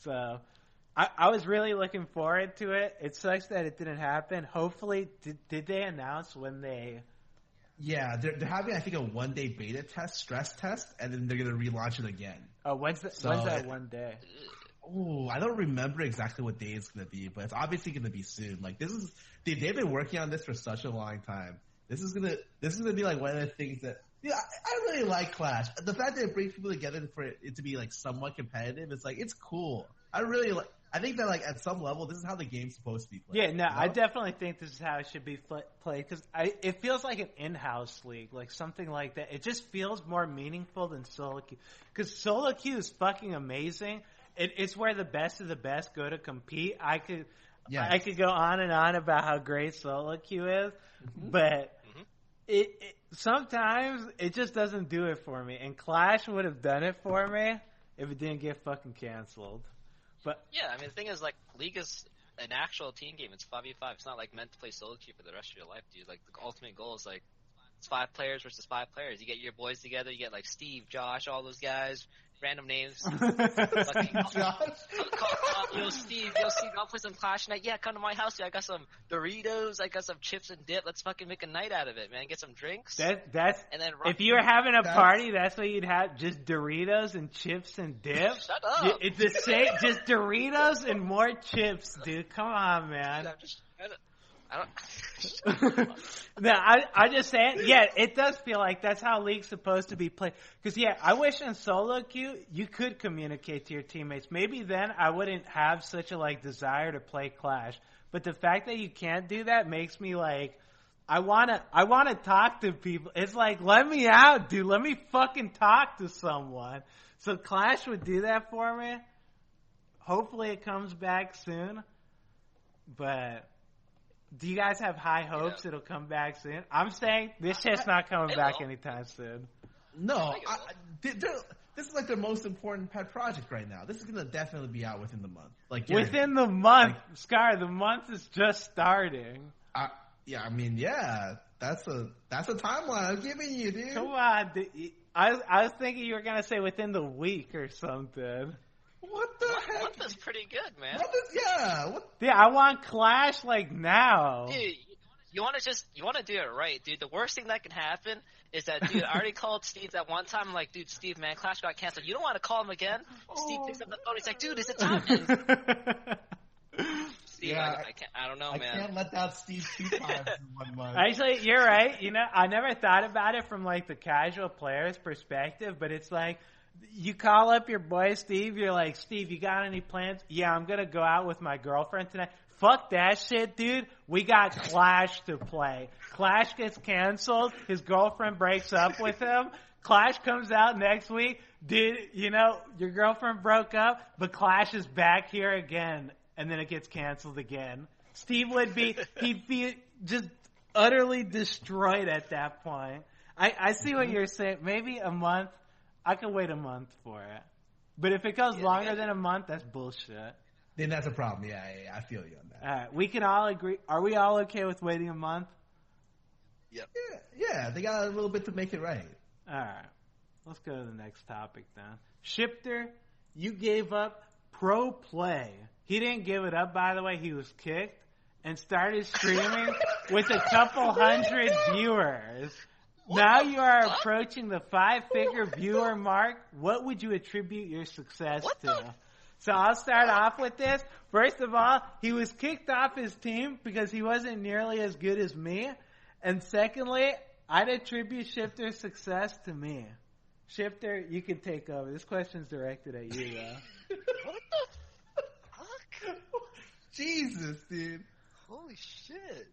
S1: So, I was really looking forward to it. It sucks that it didn't happen. Hopefully, did they announce when they...
S3: Yeah, they're having, I think, a one-day beta test, stress test, and then they're going to relaunch it again.
S1: Oh, when's that one day?
S3: Oh, I don't remember exactly what day it's going to be, but it's obviously going to be soon. Like, they've been working on this for such a long time. This is gonna be like one of the things that I really like Clash. The fact that it brings people together for it to be like somewhat competitive, it's like it's cool. I really like. I think that like at some level, this is how the game's supposed to be played.
S1: Yeah, no, you know? I definitely think this is how it should be played because it feels like an in-house league, like something like that. It just feels more meaningful than solo queue because solo queue is fucking amazing. It's where the best of the best go to compete. I could go on and on about how great solo queue is, but it sometimes it just doesn't do it for me. And Clash would have done it for me if it didn't get fucking canceled. But
S2: yeah, I mean the thing is, like, League is an actual team game. It's 5v5. It's not like meant to play solo queue for the rest of your life, dude. Like the ultimate goal is like it's 5 players versus 5 players. You get your boys together. You get like Steve, Josh, all those guys. Random names. Yo, Steve, I'll play some Clash night. Yeah, come to my house. Yeah, I got some Doritos. I got some chips and dip. Let's fucking make a night out of it, man. Get some drinks.
S1: That's and then if you were having a party, that's what you'd have. Just Doritos and chips and dip.
S2: Shut up.
S1: It's the same. Just Doritos and more chips, dude. Come on, man.
S2: I don't.
S1: No, I just saying. Yeah, it does feel like that's how League's supposed to be played. Because yeah, I wish in solo queue you could communicate to your teammates. Maybe then I wouldn't have such a like desire to play Clash. But the fact that you can't do that makes me like, I wanna talk to people. It's like, let me out, dude. Let me fucking talk to someone. So Clash would do that for me. Hopefully it comes back soon. But do you guys have high hopes it'll come back soon? I'm saying this shit's not coming back anytime soon.
S3: No, this is like the most important pet project right now. This is gonna definitely be out within the month. Like
S1: within the month, like, Scar. The month is just starting.
S3: Yeah, I mean, yeah, that's a timeline I'm giving you, dude.
S1: Come on, I was thinking you were gonna say within the week or something.
S3: What the heck?
S2: Month is pretty good, man.
S1: Yeah, I want Clash like now.
S2: Dude, you want to do it right, dude. The worst thing that can happen is that, dude, I already called Steve that one time. I'm like, dude, Steve, man, Clash got canceled. You don't want to call him again? Steve picks up the phone. He's like, dude, is it time? Steve, yeah, I don't know, man.
S3: I can't let that Steve 2 times in 1 month.
S1: Actually, you're right. You know, I never thought about it from like the casual player's perspective, but it's like, you call up your boy Steve, you're like, Steve, you got any plans? Yeah, I'm going to go out with my girlfriend tonight. Fuck that shit, dude. We got Clash to play. Clash gets canceled. His girlfriend breaks up with him. Clash comes out next week. Dude, you know, your girlfriend broke up, but Clash is back here again. And then it gets canceled again. Steve he'd be just utterly destroyed at that point. I see what you're saying. Maybe a month. I can wait a month for it. But if it goes longer than a month, that's bullshit.
S3: Then that's a problem. Yeah, I feel you on that.
S1: All right, we can all agree. Are we all okay with waiting a month?
S2: Yep.
S3: Yeah, they got a little bit to make it right.
S1: All right. Let's go to the next topic then. Shiphtur, you gave up pro play. He didn't give it up, by the way. He was kicked and started streaming with a couple hundred viewers. Now you are approaching the 5-figure viewer mark. What would you attribute your success to? So I'll start off with this. First of all, he was kicked off his team because he wasn't nearly as good as me. And secondly, I'd attribute Shiphtur's success to me. Shiphtur, you can take over. This question's directed at you, though.
S2: What the fuck?
S3: Jesus, dude.
S2: Holy shit.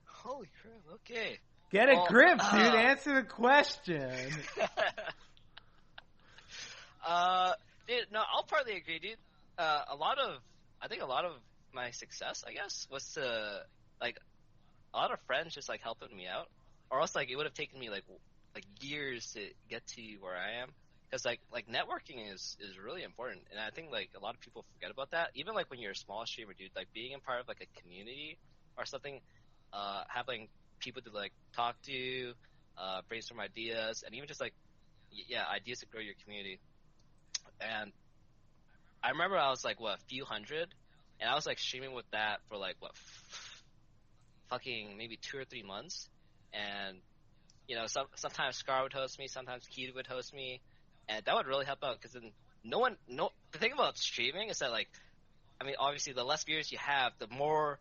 S2: Holy crap, okay.
S1: Get a grip, dude. Answer the question.
S2: Dude, no, I'll partly agree, dude. I think a lot of my success, I guess, was to, like, a lot of friends just, like, helping me out. Or else, like, it would have taken me, like years to get to where I am. Because, like networking is really important. And I think, like, a lot of people forget about that. Even, like, when you're a small streamer, dude, like, being a part of, like, a community or something, having people to, like, talk to, brainstorm ideas, and even just, like, ideas to grow your community. And I remember I was, like, a few hundred, and I was, like, streaming with that for, like, fucking maybe 2 or 3 months. And, you know, sometimes Scar would host me, sometimes Keith would host me, and that would really help out, because then the thing about streaming is that, like, I mean, obviously, the less viewers you have, the more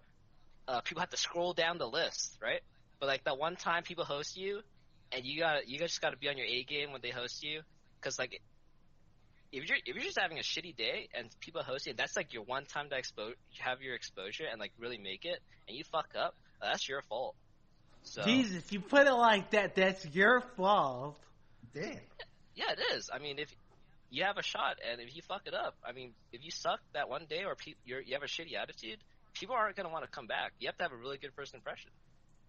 S2: people have to scroll down the list, right? but like that one time people host you, and you just gotta be on your A game when they host you, because like if you're just having a shitty day and people host you, that's like your one time to have your exposure and like really make it, and you fuck up, that's your fault. So
S1: Jesus, you put it like that. That's your fault.
S3: Damn.
S2: Yeah, it is. I mean, if you have a shot, and if you fuck it up, I mean, if you suck that one day or you have a shitty attitude, people aren't going to want to come back. You have to have a really good first impression.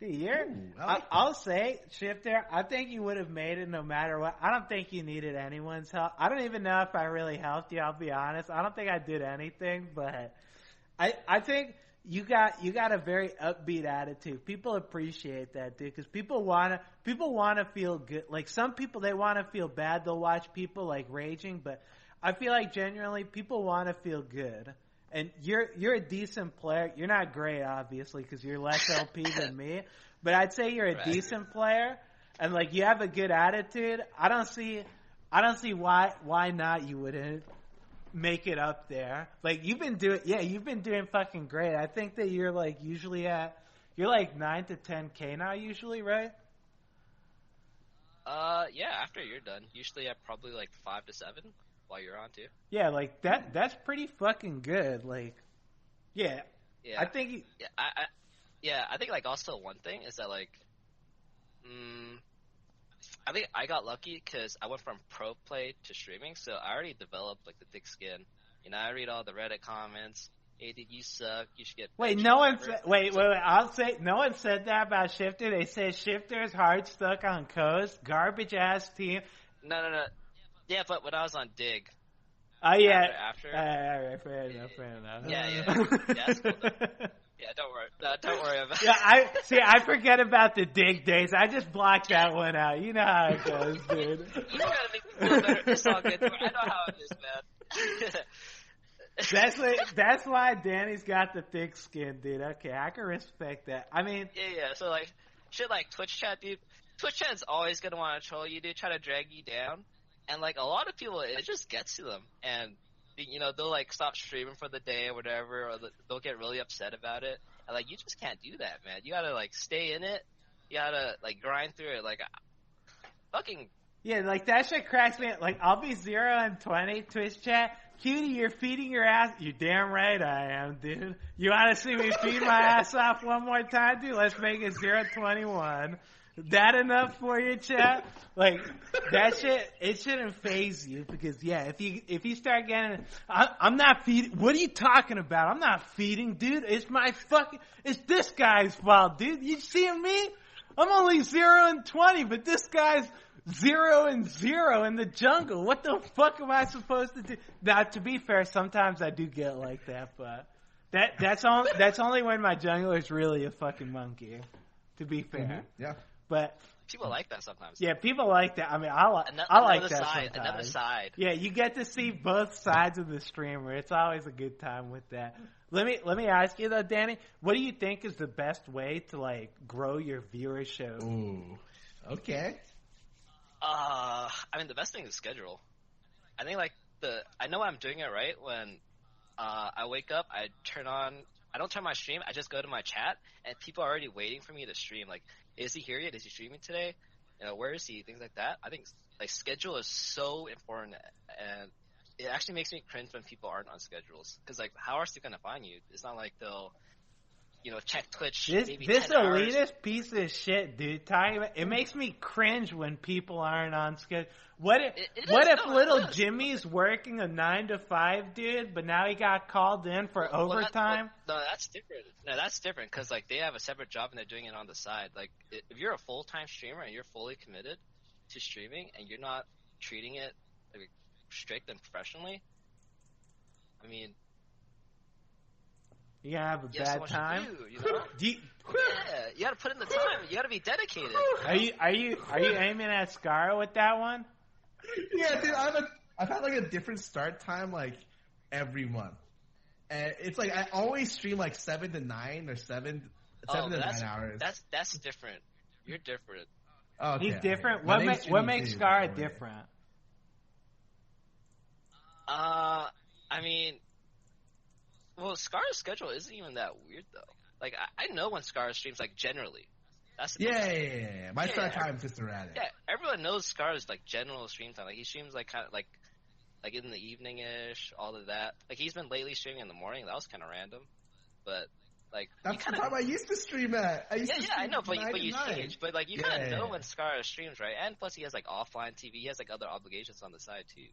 S1: Dude, I'll say, Shiphtur, I think you would have made it no matter what. I don't think you needed anyone's help. I don't even know if I really helped you, I'll be honest. I don't think I did anything, but I think you got a very upbeat attitude. People appreciate that, dude, because people want to feel good. Like, some people, they want to feel bad. They'll watch people like raging, but I feel like genuinely people want to feel good. And you're a decent player. You're not great, obviously, because you're less LP than me. But I'd say you're a decent player, and like you have a good attitude. I don't see why not you wouldn't make it up there. Like you've been doing fucking great. I think that you're like you're like 9 to 10K now usually, right?
S2: Yeah. After you're done, usually I'm probably like 5 to 7. While you're on too.
S1: Yeah, like that's pretty fucking good. Like, yeah. I think.
S2: I think like also one thing is that like, I think I got lucky because I went from pro play to streaming, so I already developed like the thick skin. You know, I read all the Reddit comments. Hey, did you suck? You should get.
S1: Wait, no one. Wait. I'll say no one said that about Shiphtur. They said Shiphtur's hard stuck on coast, garbage ass team.
S2: No. Yeah, but when I was on Dig.
S1: Oh, yeah.
S2: After.
S1: All right, fair enough.
S2: Yeah, that's cool. Yeah, don't worry about it.
S1: Yeah, I forget about the Dig days. I just blocked that one out. You know how it goes, dude.
S2: You gotta make me feel better. It's all good. I know how it is, man.
S1: That's why Danny's got the thick skin, dude. Okay, I can respect that. I mean.
S2: Yeah. So, like, shit like Twitch chat, dude. Twitch chat's always gonna want to troll you, dude, try to drag you down. And, like, a lot of people, it just gets to them. And, you know, they'll, like, stop streaming for the day or whatever, or they'll get really upset about it. And, like, you just can't do that, man. You gotta, like, stay in it. You gotta, like, grind through it. Like, fucking...
S1: Yeah, like, that shit cracks me. Like, I'll be 0 and 20, Twitch chat. Cutie, you're feeding your ass. You're damn right I am, dude. You wanna see me feed my ass off one more time, dude? Let's make it 0-21. That enough for you, chat? Like, that shit, it shouldn't phase you because, yeah, if you start getting, I'm not feeding, what are you talking about? I'm not feeding, dude. It's this guy's fault, dude. You seeing me? I'm only 0 and 20, but this guy's 0 and 0 in the jungle. What the fuck am I supposed to do? Now, to be fair, sometimes I do get like that, but that's only when my jungler's really a fucking monkey, to be fair.
S3: Mm-hmm. Yeah.
S1: But
S2: people like that sometimes.
S1: Yeah, people like that. I mean, I like that sometimes.
S2: Another side.
S1: Yeah, you get to see both sides of the streamer. It's always a good time with that. Let me ask you though, Danny. What do you think is the best way to like grow your viewership?
S3: Ooh, okay.
S2: I mean, the best thing is schedule. I think like I know I'm doing it right when I wake up. I don't turn my stream. I just go to my chat, and people are already waiting for me to stream. Like, is he here yet? Is he streaming today? You know, where is he? Things like that. I think like schedule is so important, and it actually makes me cringe when people aren't on schedules. Because like, how else are they gonna find you? It's not like they'll, you know, check Twitch.
S1: This elitist
S2: hours.
S1: Piece of shit, dude. It makes me cringe when people aren't on schedule. What if little Jimmy's working a 9 to 5, dude, but now he got called in for overtime?
S2: No, that's different. No, that's different because like they have a separate job and they're doing it on the side. Like if you're a full-time streamer and you're fully committed to streaming and you're not treating it like strict and professionally, I mean,
S1: you gonna have a bad time.
S2: You know? Yeah, you gotta put in the time. You gotta be dedicated.
S1: Are you aiming at Scar with that one?
S3: Yeah, dude, I've had like a different start time like every month, and it's like I always stream like 7 to 9 or 7 to 9 hours.
S2: That's different. You're different.
S3: Okay.
S1: He's different. What makes Scar different?
S2: I mean, well, Scar's schedule isn't even that weird though. Like I know when Scar streams, like generally, That's the
S3: yeah. My start time is just around it.
S2: Yeah, everyone knows Scar's like general stream time. Like he streams like kind of like in the evening-ish, all of that. Like he's been lately streaming in the morning. That was kind of random, but like
S3: that's the time I used to stream at.
S2: I know, but you change. But like you kind of know when Scar streams, right? And plus he has like offline TV. He has like other obligations on the side too.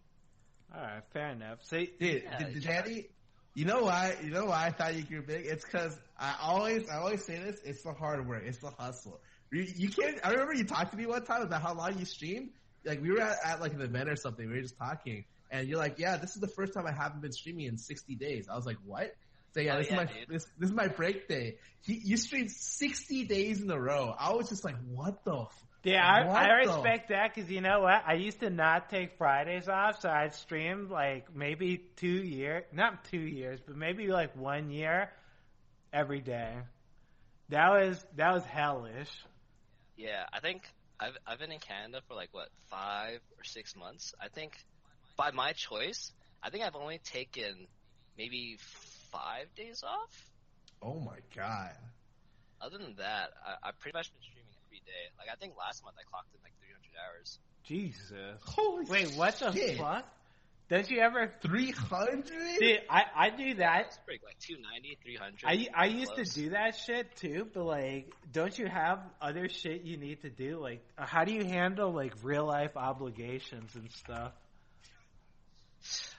S1: All right, fair enough. So,
S3: Daddy, you know why I thought you grew big? It's because I always say this. It's the hard work. It's the hustle. You can't. I remember you talked to me one time about how long you streamed. Like we were at like an event or something. We were just talking, and you're like, "Yeah, this is the first time I haven't been streaming in 60 days." I was like, "What?" So yeah, this is my break day. You streamed 60 days in a row. I was just like, "What the?"
S1: Yeah, I respect that because you know what? I used to not take Fridays off, so I'd stream like maybe 2 years, not 2 years, but maybe like 1 year every day. That was hellish.
S2: Yeah, I think I've been in Canada for like 5 or 6 months. I think by my choice, I think I've only taken maybe 5 days off.
S3: Oh my god!
S2: Other than that, I've pretty much been streaming every day. Like I think last month I clocked in like 300 hours.
S1: Jesus!
S3: Holy
S1: wait, what the fuck? Don't you ever
S3: 300?
S1: Dude, I do that.
S2: It's pretty like 290, 300.
S1: I used to do that shit too, but like, don't you have other shit you need to do? Like, how do you handle like real life obligations and stuff?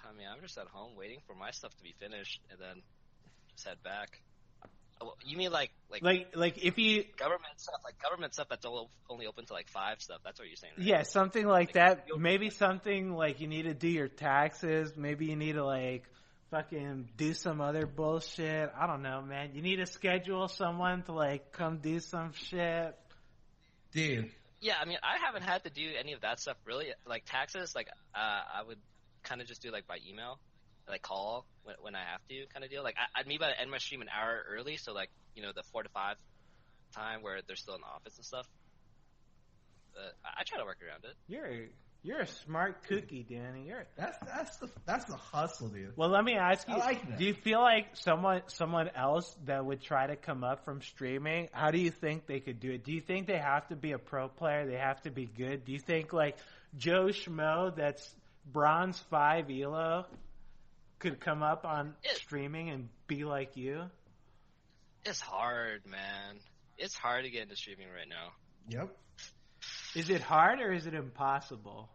S2: I mean, I'm just at home waiting for my stuff to be finished and then just head back. You mean like
S1: if you
S2: government stuff that's only open to like 5 stuff? That's what you're saying, right?
S1: Yeah, something like that. Maybe something like you need to do your taxes. Maybe you need to like fucking do some other bullshit. I don't know, man. You need to schedule someone to like come do some shit.
S3: Dude.
S2: Yeah, I mean, I haven't had to do any of that stuff really. Like taxes, like I would kind of just do like by email. Like call when I have to kind of deal. Like I'd maybe end my stream an hour early, so like you know the 4 to 5 time where they're still in the office and stuff. But I try to work around it.
S1: You're a smart cookie, Danny.
S3: That's the hustle, dude.
S1: Well, let me ask you:
S3: that.
S1: Do you feel like someone else that would try to come up from streaming? How do you think they could do it? Do you think they have to be a pro player? They have to be good? Do you think like Joe Schmo that's bronze 5 elo could come up on streaming and be like you?
S2: It's hard, man. It's hard to get into streaming right now.
S3: Yep.
S1: Is it hard or is it impossible?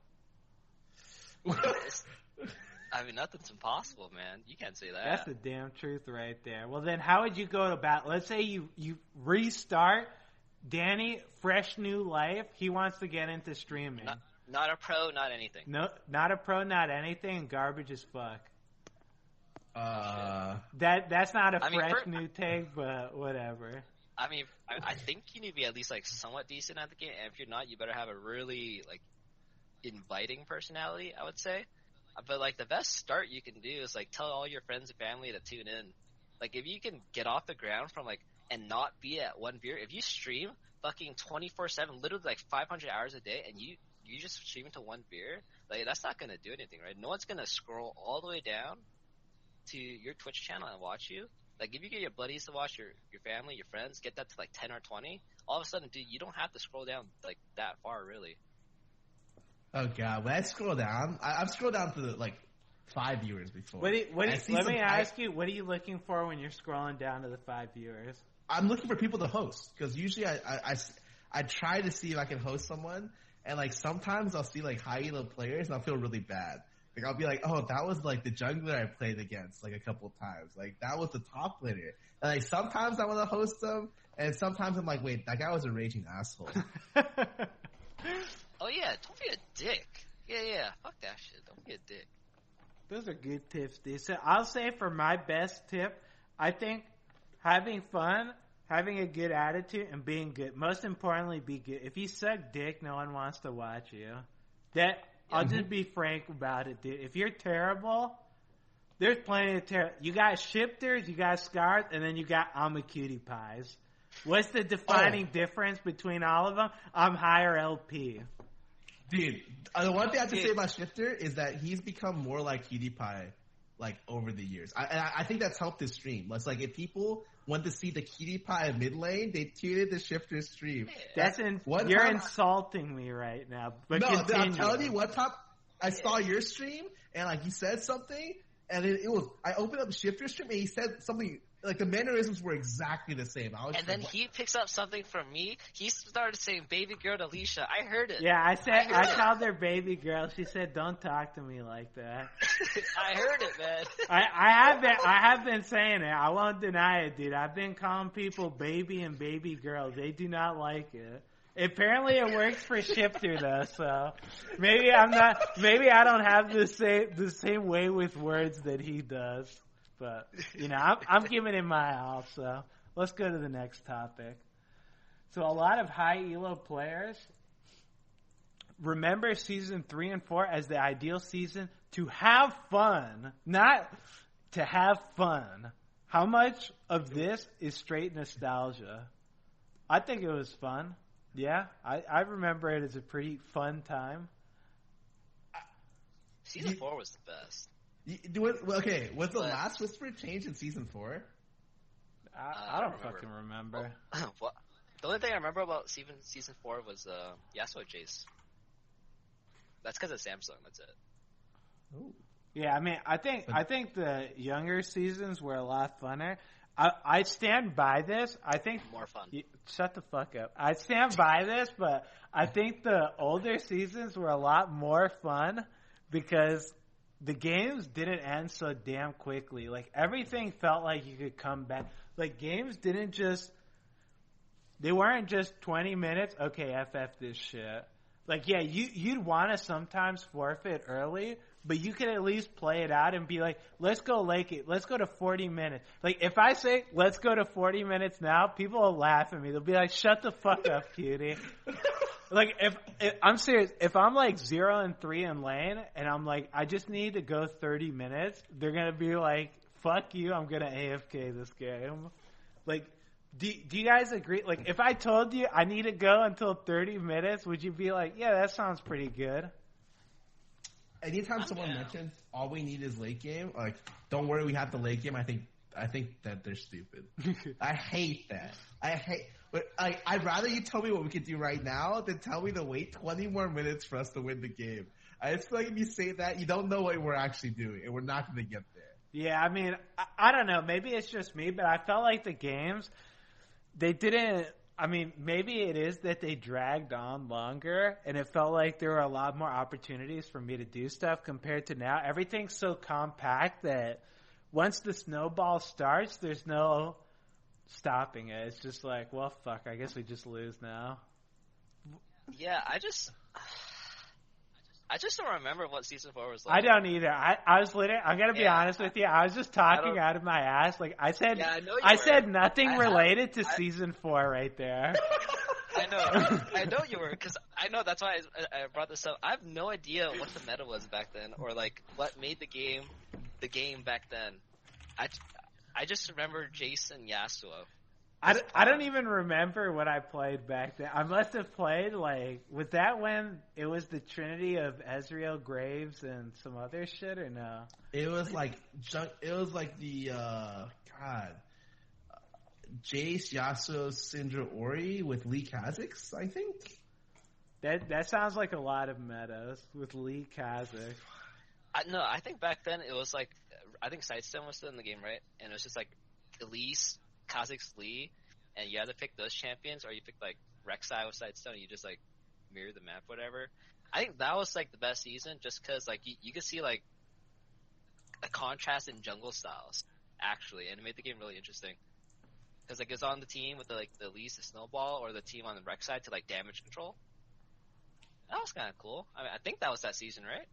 S2: I mean, nothing's impossible, man. You can't say that.
S1: That's the damn truth right there. Well, then how would you go about, let's say you restart, Danny, fresh new life, he wants to get into streaming.
S2: Not a pro, not anything.
S1: No, not a pro, not anything, garbage as fuck. That's not a fresh new take, but whatever.
S2: I mean, I think you need to be at least like somewhat decent at the game, and if you're not, you better have a really like inviting personality, I would say. But like the best start you can do is like tell all your friends and family to tune in. Like if you can get off the ground from like and not be at one beer, if you stream fucking 24/7, literally like 500 hours a day, and you just stream to one beer, like that's not gonna do anything, right? No one's gonna scroll all the way down to your Twitch channel and watch you. Like if you get your buddies to watch, your family, your friends, get that to like 10 or 20, all of a sudden, dude, you don't have to scroll down like that far, really.
S3: Oh god, when I scroll down, I've scrolled down to like 5 viewers before.
S1: Let me ask you, what are you looking for when you're scrolling down to the 5 viewers?
S3: I'm looking for people to host, because usually I try to see if I can host someone, and like sometimes I'll see like high elo players and I'll feel really bad. Like I'll be like, oh, that was like the jungler I played against like a couple of times. Like that was the top laner. And like sometimes I want to host them, and sometimes I'm like, wait, that guy was a raging asshole.
S2: Oh yeah, don't be a dick. Yeah, fuck that shit. Don't be a dick.
S1: Those are good tips, dude. So I'll say for my best tip, I think having fun, having a good attitude, and being good. Most importantly, be good. If you suck dick, no one wants to watch you. I'll just be frank about it, dude. If you're terrible, there's plenty of terrible. You got Shiphtur, you got Scars, and then you got I'm a cutie pies. What's the defining difference between all of them? I'm higher LP.
S3: Dude, the one thing I have to say about Shiphtur is that he's become more like Cutie Pie like over the years. I think that's helped his stream. It's like if people want to see the cutie pie of mid lane, they tuned the Shiphtur stream.
S1: You're insulting me right now. But no,
S3: I'm telling you, one time I saw your stream and like he said something, and it was I opened up Shiphtur stream and he said something. Like, the mannerisms were exactly the same.
S2: And then he picks up something from me. He started saying baby girl to Alicia. I heard it.
S1: Yeah, I called her baby girl. She said, don't talk to me like that.
S2: I heard it, man.
S1: I have been saying it. I won't deny it, dude. I've been calling people baby and baby girl. They do not like it. Apparently it works for Shiphtur though, so maybe I don't have the same way with words that he does. But, you know, I'm giving him my all, so let's go to the next topic. So a lot of high elo players remember season 3 and 4 as the ideal season to have fun, not to have fun. How much of this is straight nostalgia? I think it was fun. Yeah, I remember it as a pretty fun time.
S2: Season 4 was the best.
S3: Okay, was the last Whisper change in season 4?
S1: I don't fucking remember.
S2: Well, the only thing I remember about season 4 was Yasuo Jace. That's because of Samsung. That's it.
S3: Ooh.
S1: Yeah, I mean, I think the younger seasons were a lot funner. I stand by this. I think
S2: more fun.
S1: Shut the fuck up. I stand by this, but I think the older seasons were a lot more fun because the games didn't end so damn quickly. Like, everything felt like you could come back. Like, games they weren't just 20 minutes, okay, FF this shit. Like, yeah, you'd want to sometimes forfeit early, but you could at least play it out and be like, let's go let's go to 40 minutes. Like, if I say, let's go to 40 minutes now, people will laugh at me. They'll be like, shut the fuck up, cutie. Like, if I'm serious, if I'm like 0-3 in lane and I'm like, I just need to go 30 minutes, they're gonna be like, fuck you, I'm gonna AFK this game. Like, do you guys agree? Like, if I told you I need to go until 30 minutes, would you be like, yeah, that sounds pretty good?
S3: Anytime someone mentions all we need is late game, like, don't worry, we have the late game, I think that they're stupid. I hate that. But I'd rather you tell me what we could do right now than tell me to wait 20 more minutes for us to win the game. I just feel like if you say that, you don't know what we're actually doing, and we're not going to get there.
S1: Yeah, I mean, I don't know. Maybe it's just me, but I felt like the games, they didn't. I mean, maybe it is that they dragged on longer, and it felt like there were a lot more opportunities for me to do stuff compared to now. Everything's so compact that once the snowball starts, there's no stopping it. It's just like, well, fuck, I guess we just lose now.
S2: Yeah, I just don't remember what season 4 was like.
S1: I don't either. I was literally, I'm gonna be honest with you, I was just talking out of my ass. Like, I said nothing related to season 4 right there.
S2: I know you were, because I know that's why I brought this up. I have no idea what the meta was back then, or like what made the game back then. I just remember Jason Yasuo.
S1: I don't even remember what I played back then. I must have played, like, was that when it was the trinity of Ezreal, Graves, and some other shit, or no?
S3: It was like the Jace, Yasuo, Syndra, Ori with Lee Kha'Zix, I think.
S1: That sounds like a lot of metas with Lee Kha'Zix.
S2: No, I think back then it was like, I think Sidestone was still in the game, right? And it was just like Elise, Kha'Zix, Lee, and you had to pick those champions, or you pick like Rek'Sai with Sidestone, and you just like mirror the map, whatever. I think that was like the best season, just because like you could see like a contrast in jungle styles, actually, and it made the game really interesting. Because like it's on the team with the Elise, the Snowball, or the team on the Rek'Sai to like damage control. That was kind of cool. I mean, I think that was that season, right?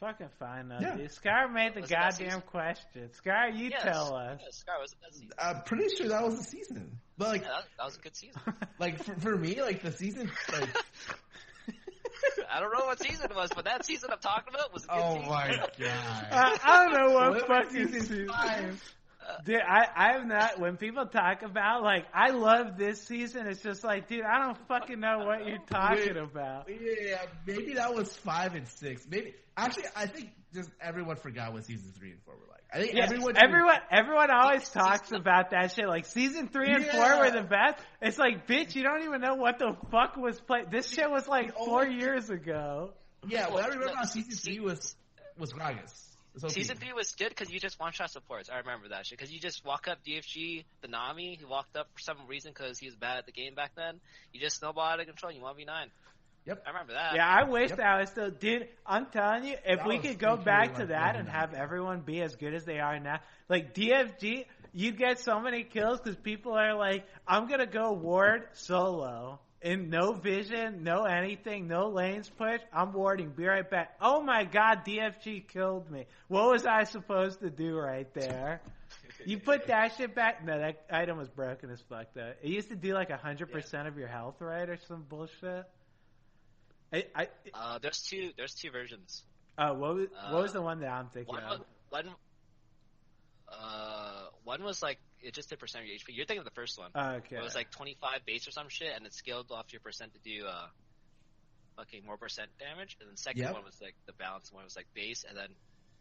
S1: Fucking fine, though. Yeah. Scar made the goddamn question. Scar, tell us.
S2: Yeah, Scar, was it that season?
S3: I'm pretty sure that was the season. But like,
S2: yeah, that was a good season.
S3: Like for me, like the season, like
S2: I don't know what season it was, but that season I'm talking about was a good season.
S3: Oh my god!
S1: I don't know what fucking season. Dude, I'm not. When people talk about like, I love this season, it's just like, dude, I don't fucking know what you're talking about.
S3: Yeah, maybe that was 5 and 6. Maybe actually, I think just everyone forgot what season 3 and 4 were like. I think
S1: everyone always talks about that shit. Like season 3 and 4 were the best. It's like, bitch, you don't even know what the fuck was played. This shit was like 4 years ago.
S3: Yeah, what I remember about season 3 was Gragas.
S2: Season 3 was good because you just one-shot supports. I remember that shit. Because you just walk up DFG, the Nami, he walked up for some reason because he was bad at the game back then. You just snowball out of control, you 1v9.
S3: Yep.
S2: I remember that.
S1: Yeah, I wish that I was still... Dude, I'm telling you, if we could go back to that and have everyone be as good as they are now. Like, DFG, you get so many kills because people are like, I'm going to go ward solo. In no vision, no anything, no lanes push. I'm warding. Be right back. Oh my god, DFG killed me. What was I supposed to do right there? You put that shit back? No, that item was broken as fuck though. It used to do like 100% of your health, right, or some bullshit.
S2: There's two versions.
S1: Oh, what was the one that I'm thinking of?
S2: One was like it just did percent of your HP. You're thinking of the first one.
S1: Okay.
S2: It was like 25 base or some shit, and it scaled off your percent to do fucking more percent damage. And then the second one was like the balance one was like base, and then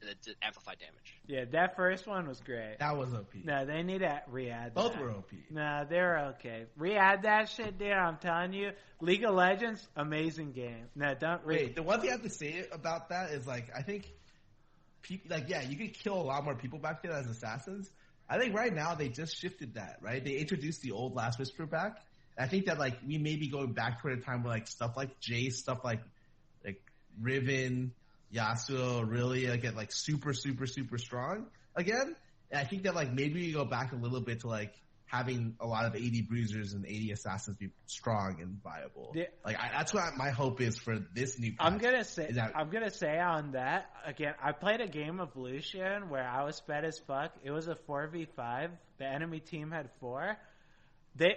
S2: it did amplified damage.
S1: Yeah, that first one was great.
S3: That was OP.
S1: No, they need to re-add that.
S3: Both were OP.
S1: No, they're okay. Re-add that shit, dude. I'm telling you, League of Legends, amazing game. No, don't
S3: the one thing I have to say about that is like I think. People, like, yeah, you could kill a lot more people back then as assassins. I think right now they just shifted that, right? They introduced the old Last Whisper back. I think that, like, we may be going back toward a time where, like, stuff like Jace, stuff like Riven, Yasuo really, like, get, like, super, super, super strong again. And I think that, like, maybe we go back a little bit to, like, having a lot of 80 bruisers and 80 assassins be strong and viable. Yeah. Like that's what my hope is for this new patch.
S1: I'm gonna say on that again. I played a game of Lucian where I was sped as fuck. It was a 4v5. The enemy team had 4.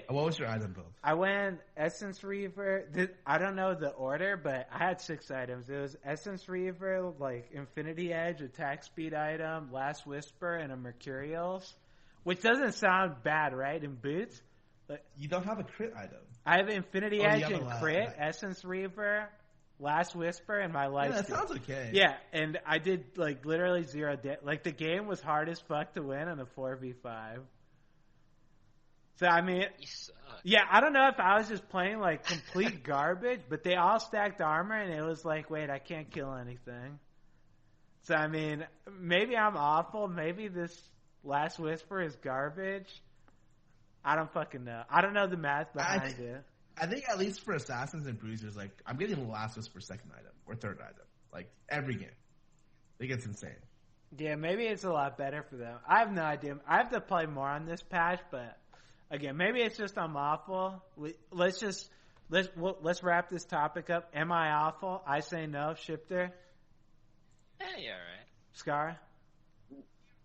S3: What was your item build?
S1: I went Essence Reaver. I don't know the order, but I had 6 items. It was Essence Reaver, like Infinity Edge, attack speed item, Last Whisper, and a Mercurials. Which doesn't sound bad, right? In boots. But
S3: you don't have a crit item.
S1: I have Infinity Edge and crit, Essence Reaver, Last Whisper, and my life.
S3: Yeah, that sounds okay.
S1: Yeah, and I did like literally 0 like the game was hard as fuck to win on a 4v5. So I mean, yeah, I don't know if I was just playing like complete garbage, but they all stacked armor, and it was like, wait, I can't kill anything. So I mean, maybe I'm awful. Maybe this Last Whisper is garbage. I don't fucking know. I don't know the math behind it.
S3: I think at least for assassins and bruisers, like I'm getting the Last Whisper second item or third item, like every game. I think it's insane.
S1: Yeah, maybe it's a lot better for them. I have no idea. I have to play more on this patch, but again, maybe it's just I'm awful. Let's wrap this topic up. Am I awful? I say no. Shiphtur?
S2: Yeah, you're alright.
S1: Scar?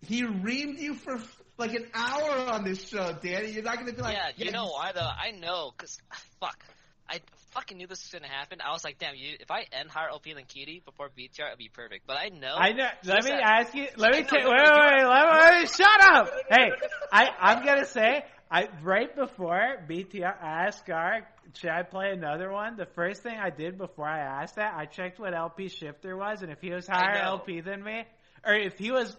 S3: He reamed you for like an hour on this show, Danny. You're not going to be like...
S2: Yeah, you know why, though? I know, because, fuck. I fucking knew this was going to happen. I was like, damn, if I end higher OP than Kitty before BTR, it'd be perfect. But I know...
S1: Let me ask you... Let me shut up! Hey, I'm going to say, right before BTR, I asked Scar, should I play another one? The first thing I did before I asked that, I checked what LP Shiphtur was, and if he was higher LP than me, or if he was...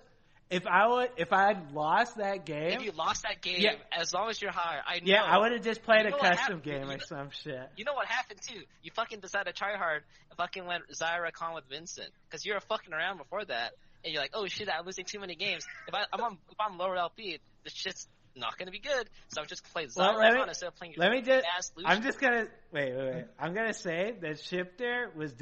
S1: If I had lost that game...
S2: If you lost that game, as long as you're higher, I know.
S1: Yeah, I would have just played a custom game or some shit.
S2: You know what happened, too? You fucking decided to try hard and fucking went Zyra Khan with Vincent. Because you were fucking around before that, and you're like, oh shit, I'm losing too many games. If I'm lower LP, this shit's not going to be good, so I'm just going to play Zyra Khan instead of playing your ass Lucian.
S1: I'm just going to... Wait. I'm going to say that Shiphtur was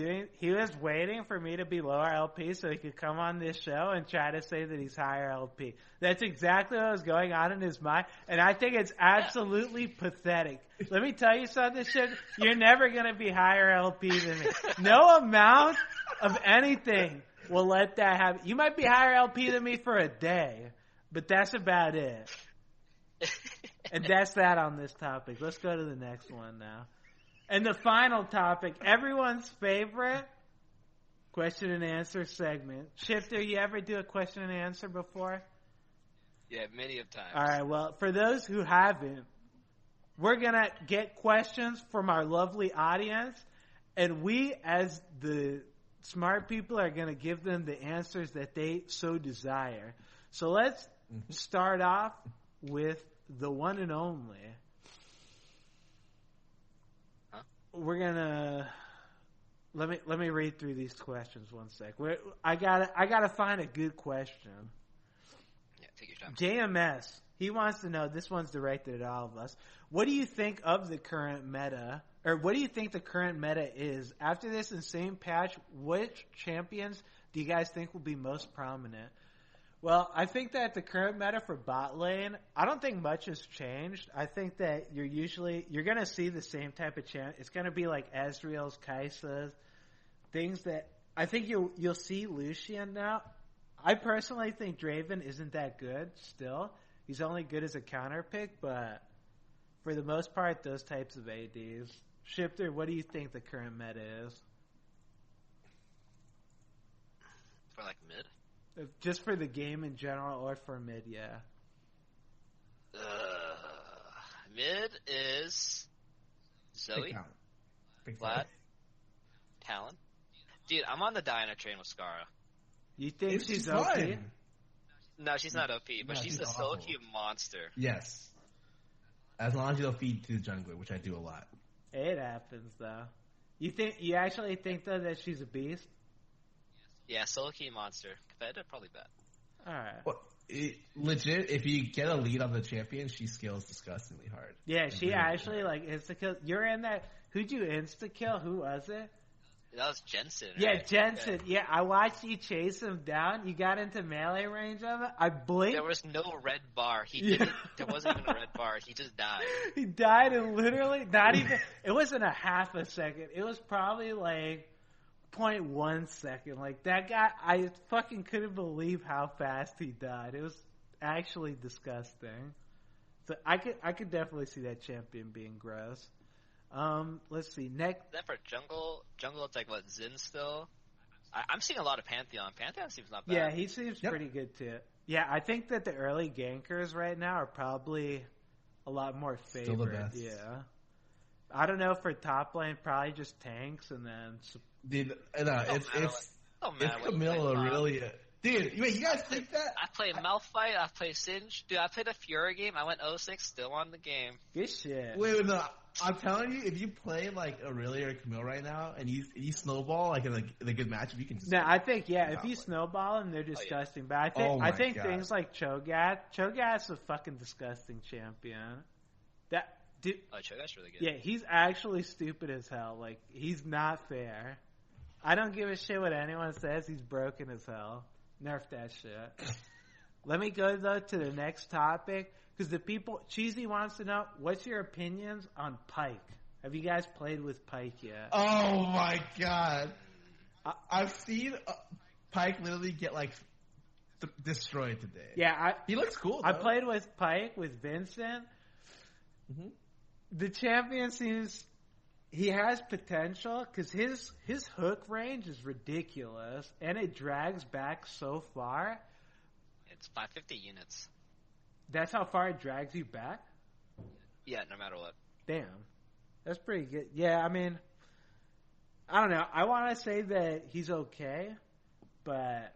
S1: waiting for me to be lower LP so he could come on this show and try to say that he's higher LP. That's exactly what was going on in his mind, and I think it's absolutely pathetic. Let me tell you something, Shiphtur. You're never going to be higher LP than me. No amount of anything will let that happen. You might be higher LP than me for a day, but that's about it. And that's that on this topic. Let's go to the next one now. And the final topic, everyone's favorite question and answer segment. Shiphtur, you ever do a question and answer before?
S2: Yeah, many of times.
S1: All right, well, for those who haven't, we're going to get questions from our lovely audience, and we, as the smart people, are going to give them the answers that they so desire. So let's start off with the one and only.
S2: Huh?
S1: We're going to... Let me read through these questions one sec. I gotta find a good question.
S2: Yeah, take your time.
S1: JMS, he wants to know, this one's directed at all of us. What do you think of the current meta, or what do you think the current meta is? After this insane patch, which champions do you guys think will be most prominent? Well, I think that the current meta for bot lane, I don't think much has changed. I think that you're going to see the same type of champ. It's going to be like Ezreal's, Kai'Sa's, things that I think you'll see Lucian now. I personally think Draven isn't that good still. He's only good as a counter pick, but for the most part, those types of ADs. Shiphtur, what do you think the current meta is?
S2: For like mid?
S1: Just for the game in general or for mid, yeah.
S2: Mid is Zoe, Vlad, Talon. Dude, I'm on the Diana train with Scarra.
S1: You think she's OP?
S2: No, she's not OP, but she's a solo queue monster.
S3: Yes. As long as you don't feed to the jungler, which I do a lot.
S1: It happens, though. You actually think, though, that she's a beast?
S2: Yeah, solo queue monster. Competitive, probably bad.
S1: Alright.
S3: Well, legit, if you get a lead on the champion, she scales disgustingly hard.
S1: Yeah, she actually, like, insta-kill. You're in that... Who'd you insta-kill? Who was it?
S2: That was Jensen, right?
S1: Yeah, Jensen. Yeah, I watched you chase him down. You got into melee range of it. I blinked.
S2: There was no red bar. There wasn't even a red bar. He just died.
S1: He died in literally not even... It wasn't a half a second. It was probably, like... 0.1 second. Like, that guy, I fucking couldn't believe how fast he died. It was actually disgusting. So I could definitely see that champion being gross. Let's see. Next.
S2: Then for jungle, it's like what, Xin still? I'm seeing a lot of Pantheon. Pantheon seems not bad.
S1: Yeah, he seems pretty good too. Yeah, I think that the early gankers right now are probably a lot more favored.
S3: Still the best.
S1: Yeah. I don't know for top lane, probably just tanks and then.
S3: Dude, it's Camilla really. Dude, wait, you guys think that?
S2: I play Malphite, I play Singe. Dude, I played a Fury game. I went 0-6, still on the game.
S1: Good shit.
S3: Wait, no. I'm telling you, if you play like Aurelia or Camille right now, and you snowball like in a good matchup, you can just.
S1: No, I think if you snowball them, they're disgusting. But I think things like Cho'Gath's a fucking disgusting champion. Dude,
S2: Cho'Gath's really good.
S1: Yeah, he's actually stupid as hell. Like, he's not fair. I don't give a shit what anyone says. He's broken as hell. Nerf that shit. Let me go, though, to the next topic. Because Cheesy wants to know, what's your opinions on Pyke? Have you guys played with Pyke yet?
S3: Oh, my God. I've seen Pyke literally get, like, destroyed today.
S1: Yeah.
S3: He looks cool, though.
S1: I played with Pyke, with Vincent. Mm-hmm. The champion seems he has potential because his hook range is ridiculous and it drags back so far.
S2: It's 550 units.
S1: That's how far it drags you back?
S2: Yeah, no matter what.
S1: Damn. That's pretty good. Yeah, I mean, I don't know. I want to say that he's okay, but...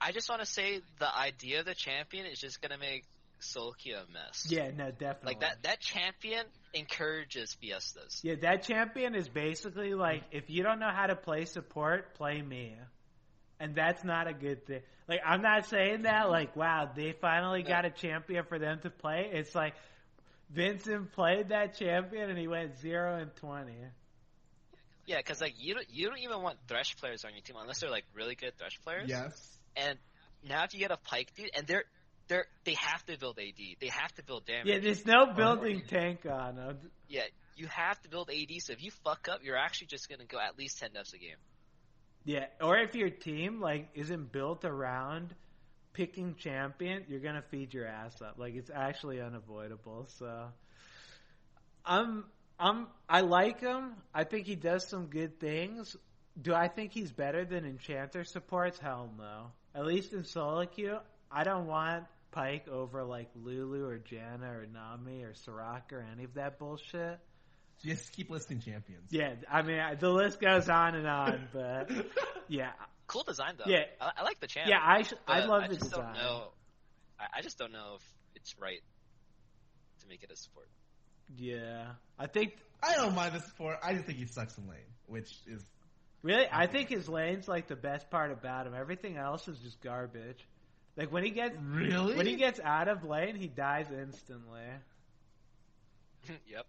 S2: I just want to say the idea of the champion is just going to make Solkia a mess.
S1: Yeah, no, definitely.
S2: Like that champion encourages fiestas.
S1: Yeah, that champion is basically like, if you don't know how to play support, play me. And that's not a good thing. Like, I'm not saying that, like, wow, they finally got a champion for them to play. It's like, Vincent played that champion and he went 0-20.
S2: Yeah, because, like, you don't even want Thresh players on your team unless they're, like, really good Thresh players.
S3: Yes.
S2: And now if you get a Pyke dude, and they have to build AD. They have to build damage.
S1: Yeah, there's no building tank on them.
S2: Yeah, you have to build AD, so if you fuck up, you're actually just going to go at least 10 deaths a game.
S1: Yeah, or if your team, like, isn't built around picking champion, you're going to feed your ass up. Like, it's actually unavoidable, so... I like him. I think he does some good things. Do I think he's better than Enchanter supports? Hell no. At least in solo queue, I don't want Pyke over like Lulu or Janna or Nami or Soraka or any of that bullshit.
S3: Just keep listing champions.
S1: Yeah, I mean the list goes on, but yeah.
S2: Cool design though.
S1: Yeah,
S2: I like the champ.
S1: Yeah, I love the design.
S2: I just don't know if it's right to make it a support.
S1: Yeah, I think
S3: I don't mind the support. I just think he sucks in lane, which is
S1: really. I think his lane's like the best part about him. Everything else is just garbage. Like when he gets out of lane, he dies instantly.
S2: Yep.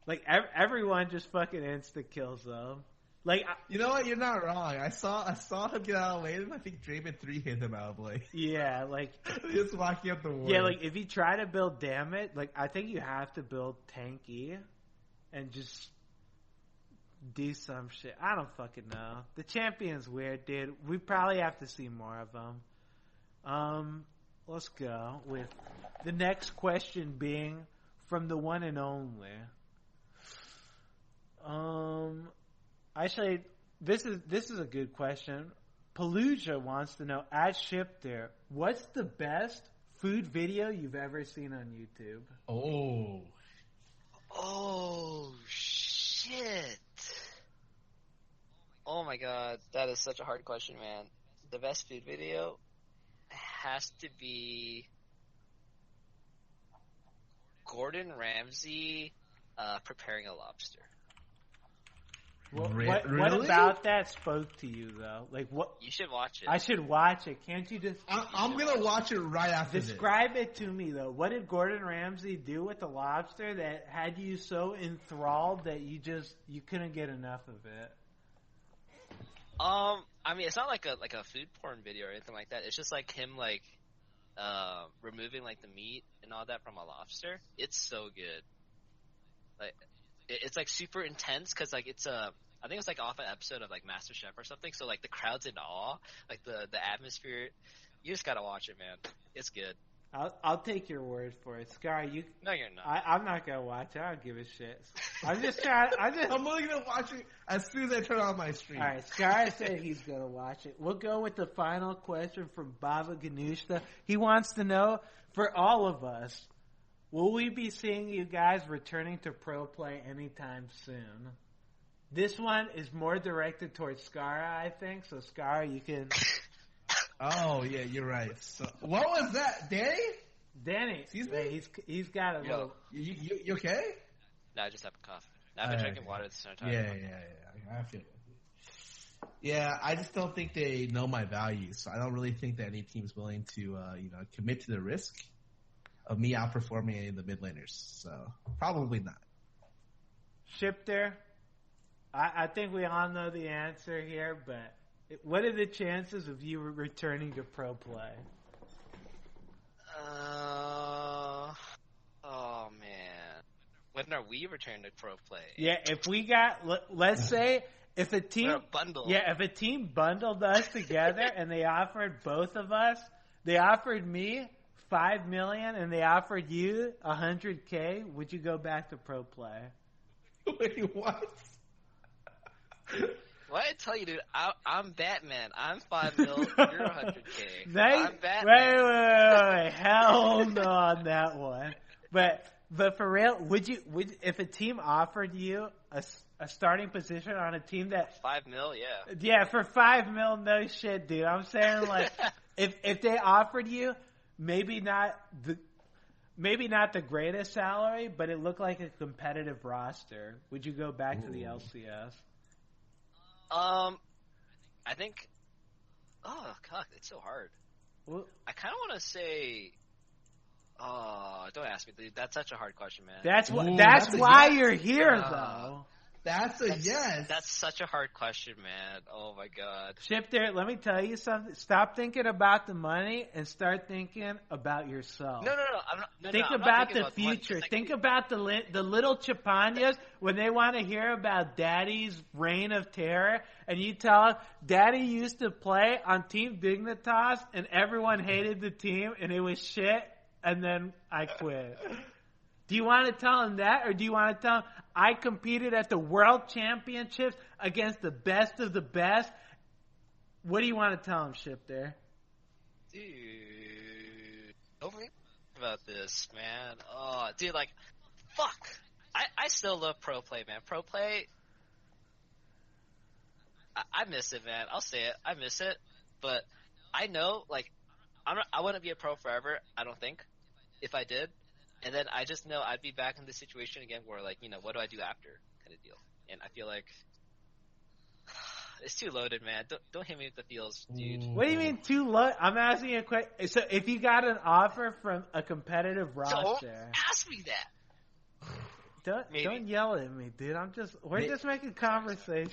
S1: Like everyone just fucking insta kills them. Like
S3: you know what? You're not wrong. I saw him get out of lane, and I think Draven 3 hit him out of lane.
S1: Yeah, like
S3: just walking up the ward.
S1: Yeah, like if you try to build damage, like I think you have to build tanky, and just do some shit. I don't fucking know. The champion's weird, dude. We probably have to see more of them. Let's go with the next question being from the one and only. Actually, this is a good question. Paluja wants to know, at Shiphtur, what's the best food video you've ever seen on YouTube?
S2: Oh shit! Oh my god, that is such a hard question, man. The best food video has to be Gordon Ramsay preparing a lobster.
S1: What about that spoke to you though? Like what?
S2: You should watch it.
S1: I should watch it. Can't you just?
S3: I'm gonna watch it right after this.
S1: Describe it to me though. What did Gordon Ramsay do with the lobster that had you so enthralled that you couldn't get enough of it?
S2: I mean, it's not like a food porn video or anything like that. It's just like him removing like the meat and all that from a lobster. It's so good. Like it's like super intense because like it's I think it's like off an episode of like MasterChef or something. So like the crowd's in awe, like the atmosphere. You just gotta watch it, man. It's good.
S1: I'll take your word for it, Scar.
S2: No, you're not.
S1: I'm not gonna watch it. I don't give a shit. I'm just trying.
S3: I'm only gonna watch it as soon as I turn on my stream.
S1: All right, Scar said he's gonna watch it. We'll go with the final question from Baba Ganushka. He wants to know, for all of us, will we be seeing you guys returning to pro play anytime soon? This one is more directed towards Skara, I think. So, Skara, you can...
S3: Oh, yeah, you're right. So, what was that? Danny?
S1: Excuse me? He's got a little...
S3: You okay?
S2: No, I just have a cough. I've been drinking water this entire time.
S3: Yeah. I feel it. Yeah, I just don't think they know my value. So I don't really think that any team's willing to, commit to the risk of me outperforming any of the mid laners. So probably not.
S1: Shiphtur, I think we all know the answer here, but what are the chances of you returning to pro play?
S2: Oh man, when are we returning to pro play?
S1: Yeah, if we got, let's say, if a team bundled us together and they offered both of us, they offered me $5 million and they offered you $100K, would you go back to pro play?
S3: Wait, what?
S2: What I tell you, dude, I'm Batman. I'm $5 million. You're $100K. I'm
S1: Batman. Wait. Hell no on that one. But for real, would if a team offered you a starting position on a team that
S2: $5 million, yeah.
S1: Yeah, for $5 million, no shit, dude. I'm saying like if they offered you maybe not the greatest salary, but it looked like a competitive roster, would you go back to the LCS?
S2: I think. Oh God, it's so hard.
S1: Well,
S2: I kind of want to say. Oh, don't ask me, dude. That's such a hard question, man.
S1: That's why you're here, though.
S3: That's yes.
S2: That's such a hard question, man. Oh my God.
S1: Shiphtur, let me tell you something. Stop thinking about the money and start thinking about yourself.
S2: No. I'm not.
S1: Think about the future. Think about the little Chapanyas when they want to hear about Daddy's reign of terror, and you tell them, Daddy used to play on Team Dignitas, and everyone hated the team, and it was shit, and then I quit. Do you want to tell him that, or do you want to tell him, I competed at the World Championships against the best of the best? What do you want to tell him, Shiphtur?
S2: Dude, overly about this, man. Oh, dude, like, fuck. I still love pro play, man. Pro play, I miss it, man. I'll say it. I miss it, but I know, like, I wouldn't be a pro forever. I don't think, if I did, and then I just know I'd be back in this situation again, where, like, you know, what do I do after, kind of deal. And I feel like it's too loaded, man. Don't hit me with the feels, dude.
S1: What do you mean too low? I'm asking you a question. So if you got an offer from a competitive roster,
S2: don't ask me that.
S1: Don't yell at me, dude. We're just making conversation.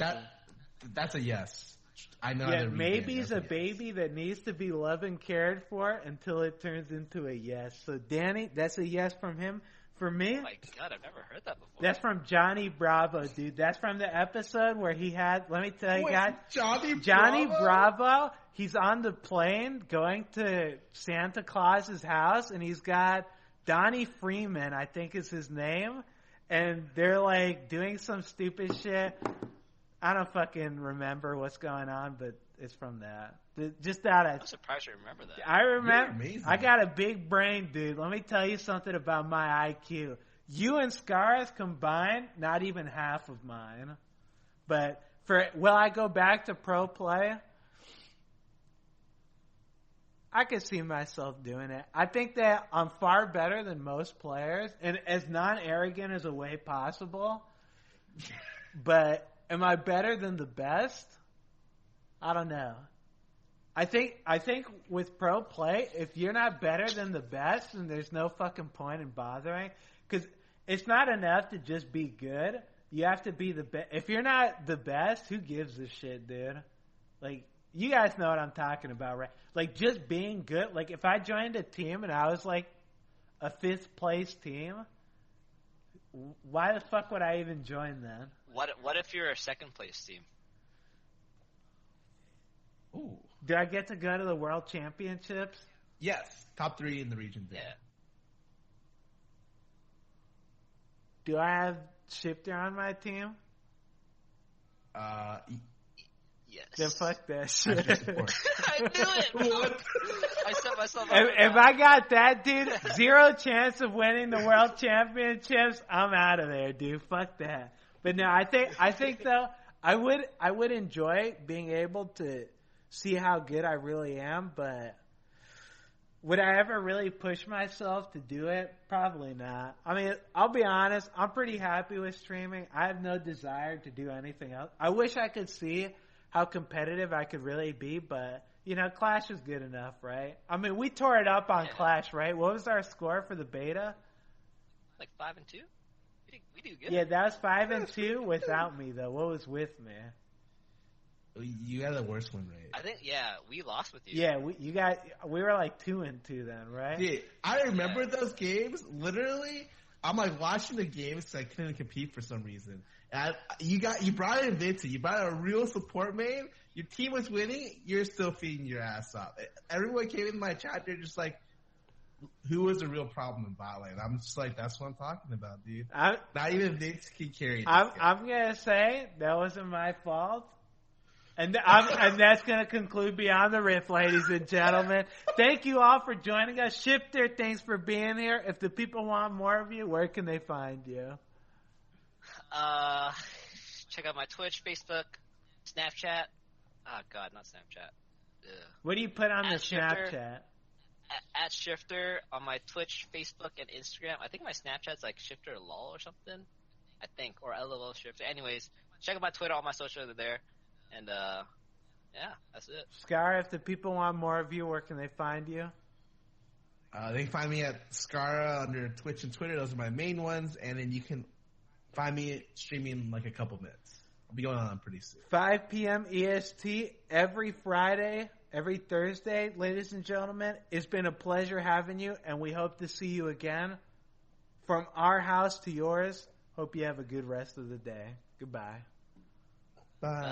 S3: That's a yes. I know.
S1: Yeah, maybe's a baby that needs to be loved and cared for until it turns into a yes. So Danny, that's a yes from him. For me,
S2: oh my God, I've never heard that before.
S1: That's from Johnny Bravo, dude. That's from the episode where he had. Let me tell you guys, Johnny Bravo. He's on the plane going to Santa Claus's house, and he's got Donnie Freeman, I think is his name, and they're like doing some stupid shit. I don't fucking remember what's going on, but it's from that. Just that.
S2: I'm surprised you remember that.
S1: I remember. I got a big brain, dude. Let me tell you something about my IQ. You and Scars combined, not even half of mine. But will I go back to pro play? I could see myself doing it. I think that I'm far better than most players, and as non-arrogant as a way possible. But am I better than the best? I don't know. I think with pro play, if you're not better than the best, then there's no fucking point in bothering. Because it's not enough to just be good. You have to be the best. If you're not the best, who gives a shit, dude? Like, you guys know what I'm talking about, right? Like, just being good. Like, if I joined a team and I was like a 5th place team, why the fuck would I even join then?
S2: What if you're a 2nd place team?
S3: Ooh.
S1: Do I get to go to the World Championships?
S3: Yes. Top 3 in the region. There.
S2: Yeah.
S1: Do I have Shiphtur on my team?
S2: Yes.
S1: Then fuck that shit.
S2: I knew it. What? I set myself up.
S1: If I got that, dude, 0 chance of winning the World Championships, I'm out of there, dude. Fuck that. But no, I think though, I would enjoy being able to see how good I really am, but would I ever really push myself to do it? Probably not. I mean, I'll be honest, I'm pretty happy with streaming. I have no desire to do anything else. I wish I could see how competitive I could really be, but, you know, Clash is good enough, right? I mean, we tore it up on Clash, right? What was our score for the beta?
S2: Like 5-2? We do good.
S1: Yeah, that was 5-2 without me, though. What was with me?
S3: You got the worst win rate.
S2: I think, yeah, we lost with you.
S1: Yeah, we were like 2-2 then, right?
S3: Yeah, I remember those games. Literally, I'm like watching the games because I couldn't compete for some reason. And you brought in Vincent. You brought a real support main. Your team was winning. You're still feeding your ass off. Everyone came in my chat. They're just like, who was the real problem in bot lane? I'm just like, that's what I'm talking about, dude. Not even Vince can carry.
S1: I'm gonna say that wasn't my fault. And that's going to conclude Beyond the Rift, ladies and gentlemen. Thank you all for joining us. Shiphtur, thanks for being here. If the people want more of you, where can they find you?
S2: Check out my Twitch, Facebook, Snapchat. Oh, God, not Snapchat. Ugh.
S1: What do you put on the Snapchat?
S2: At Shiphtur on my Twitch, Facebook, and Instagram. I think my Snapchat's like Shiphtur lol or something. I think. Or LOL Shiphtur. Anyways, check out my Twitter. All my socials are there. And, yeah, that's it.
S1: Scar, if the people want more of you, where can they find you?
S3: They can find me at Scara under Twitch and Twitter. Those are my main ones. And then you can find me streaming in like a couple minutes. I'll be going on pretty soon. 5
S1: p.m. EST every Friday, every Thursday, ladies and gentlemen. It's been a pleasure having you, and we hope to see you again. From our house to yours, hope you have a good rest of the day. Goodbye.
S3: Bye.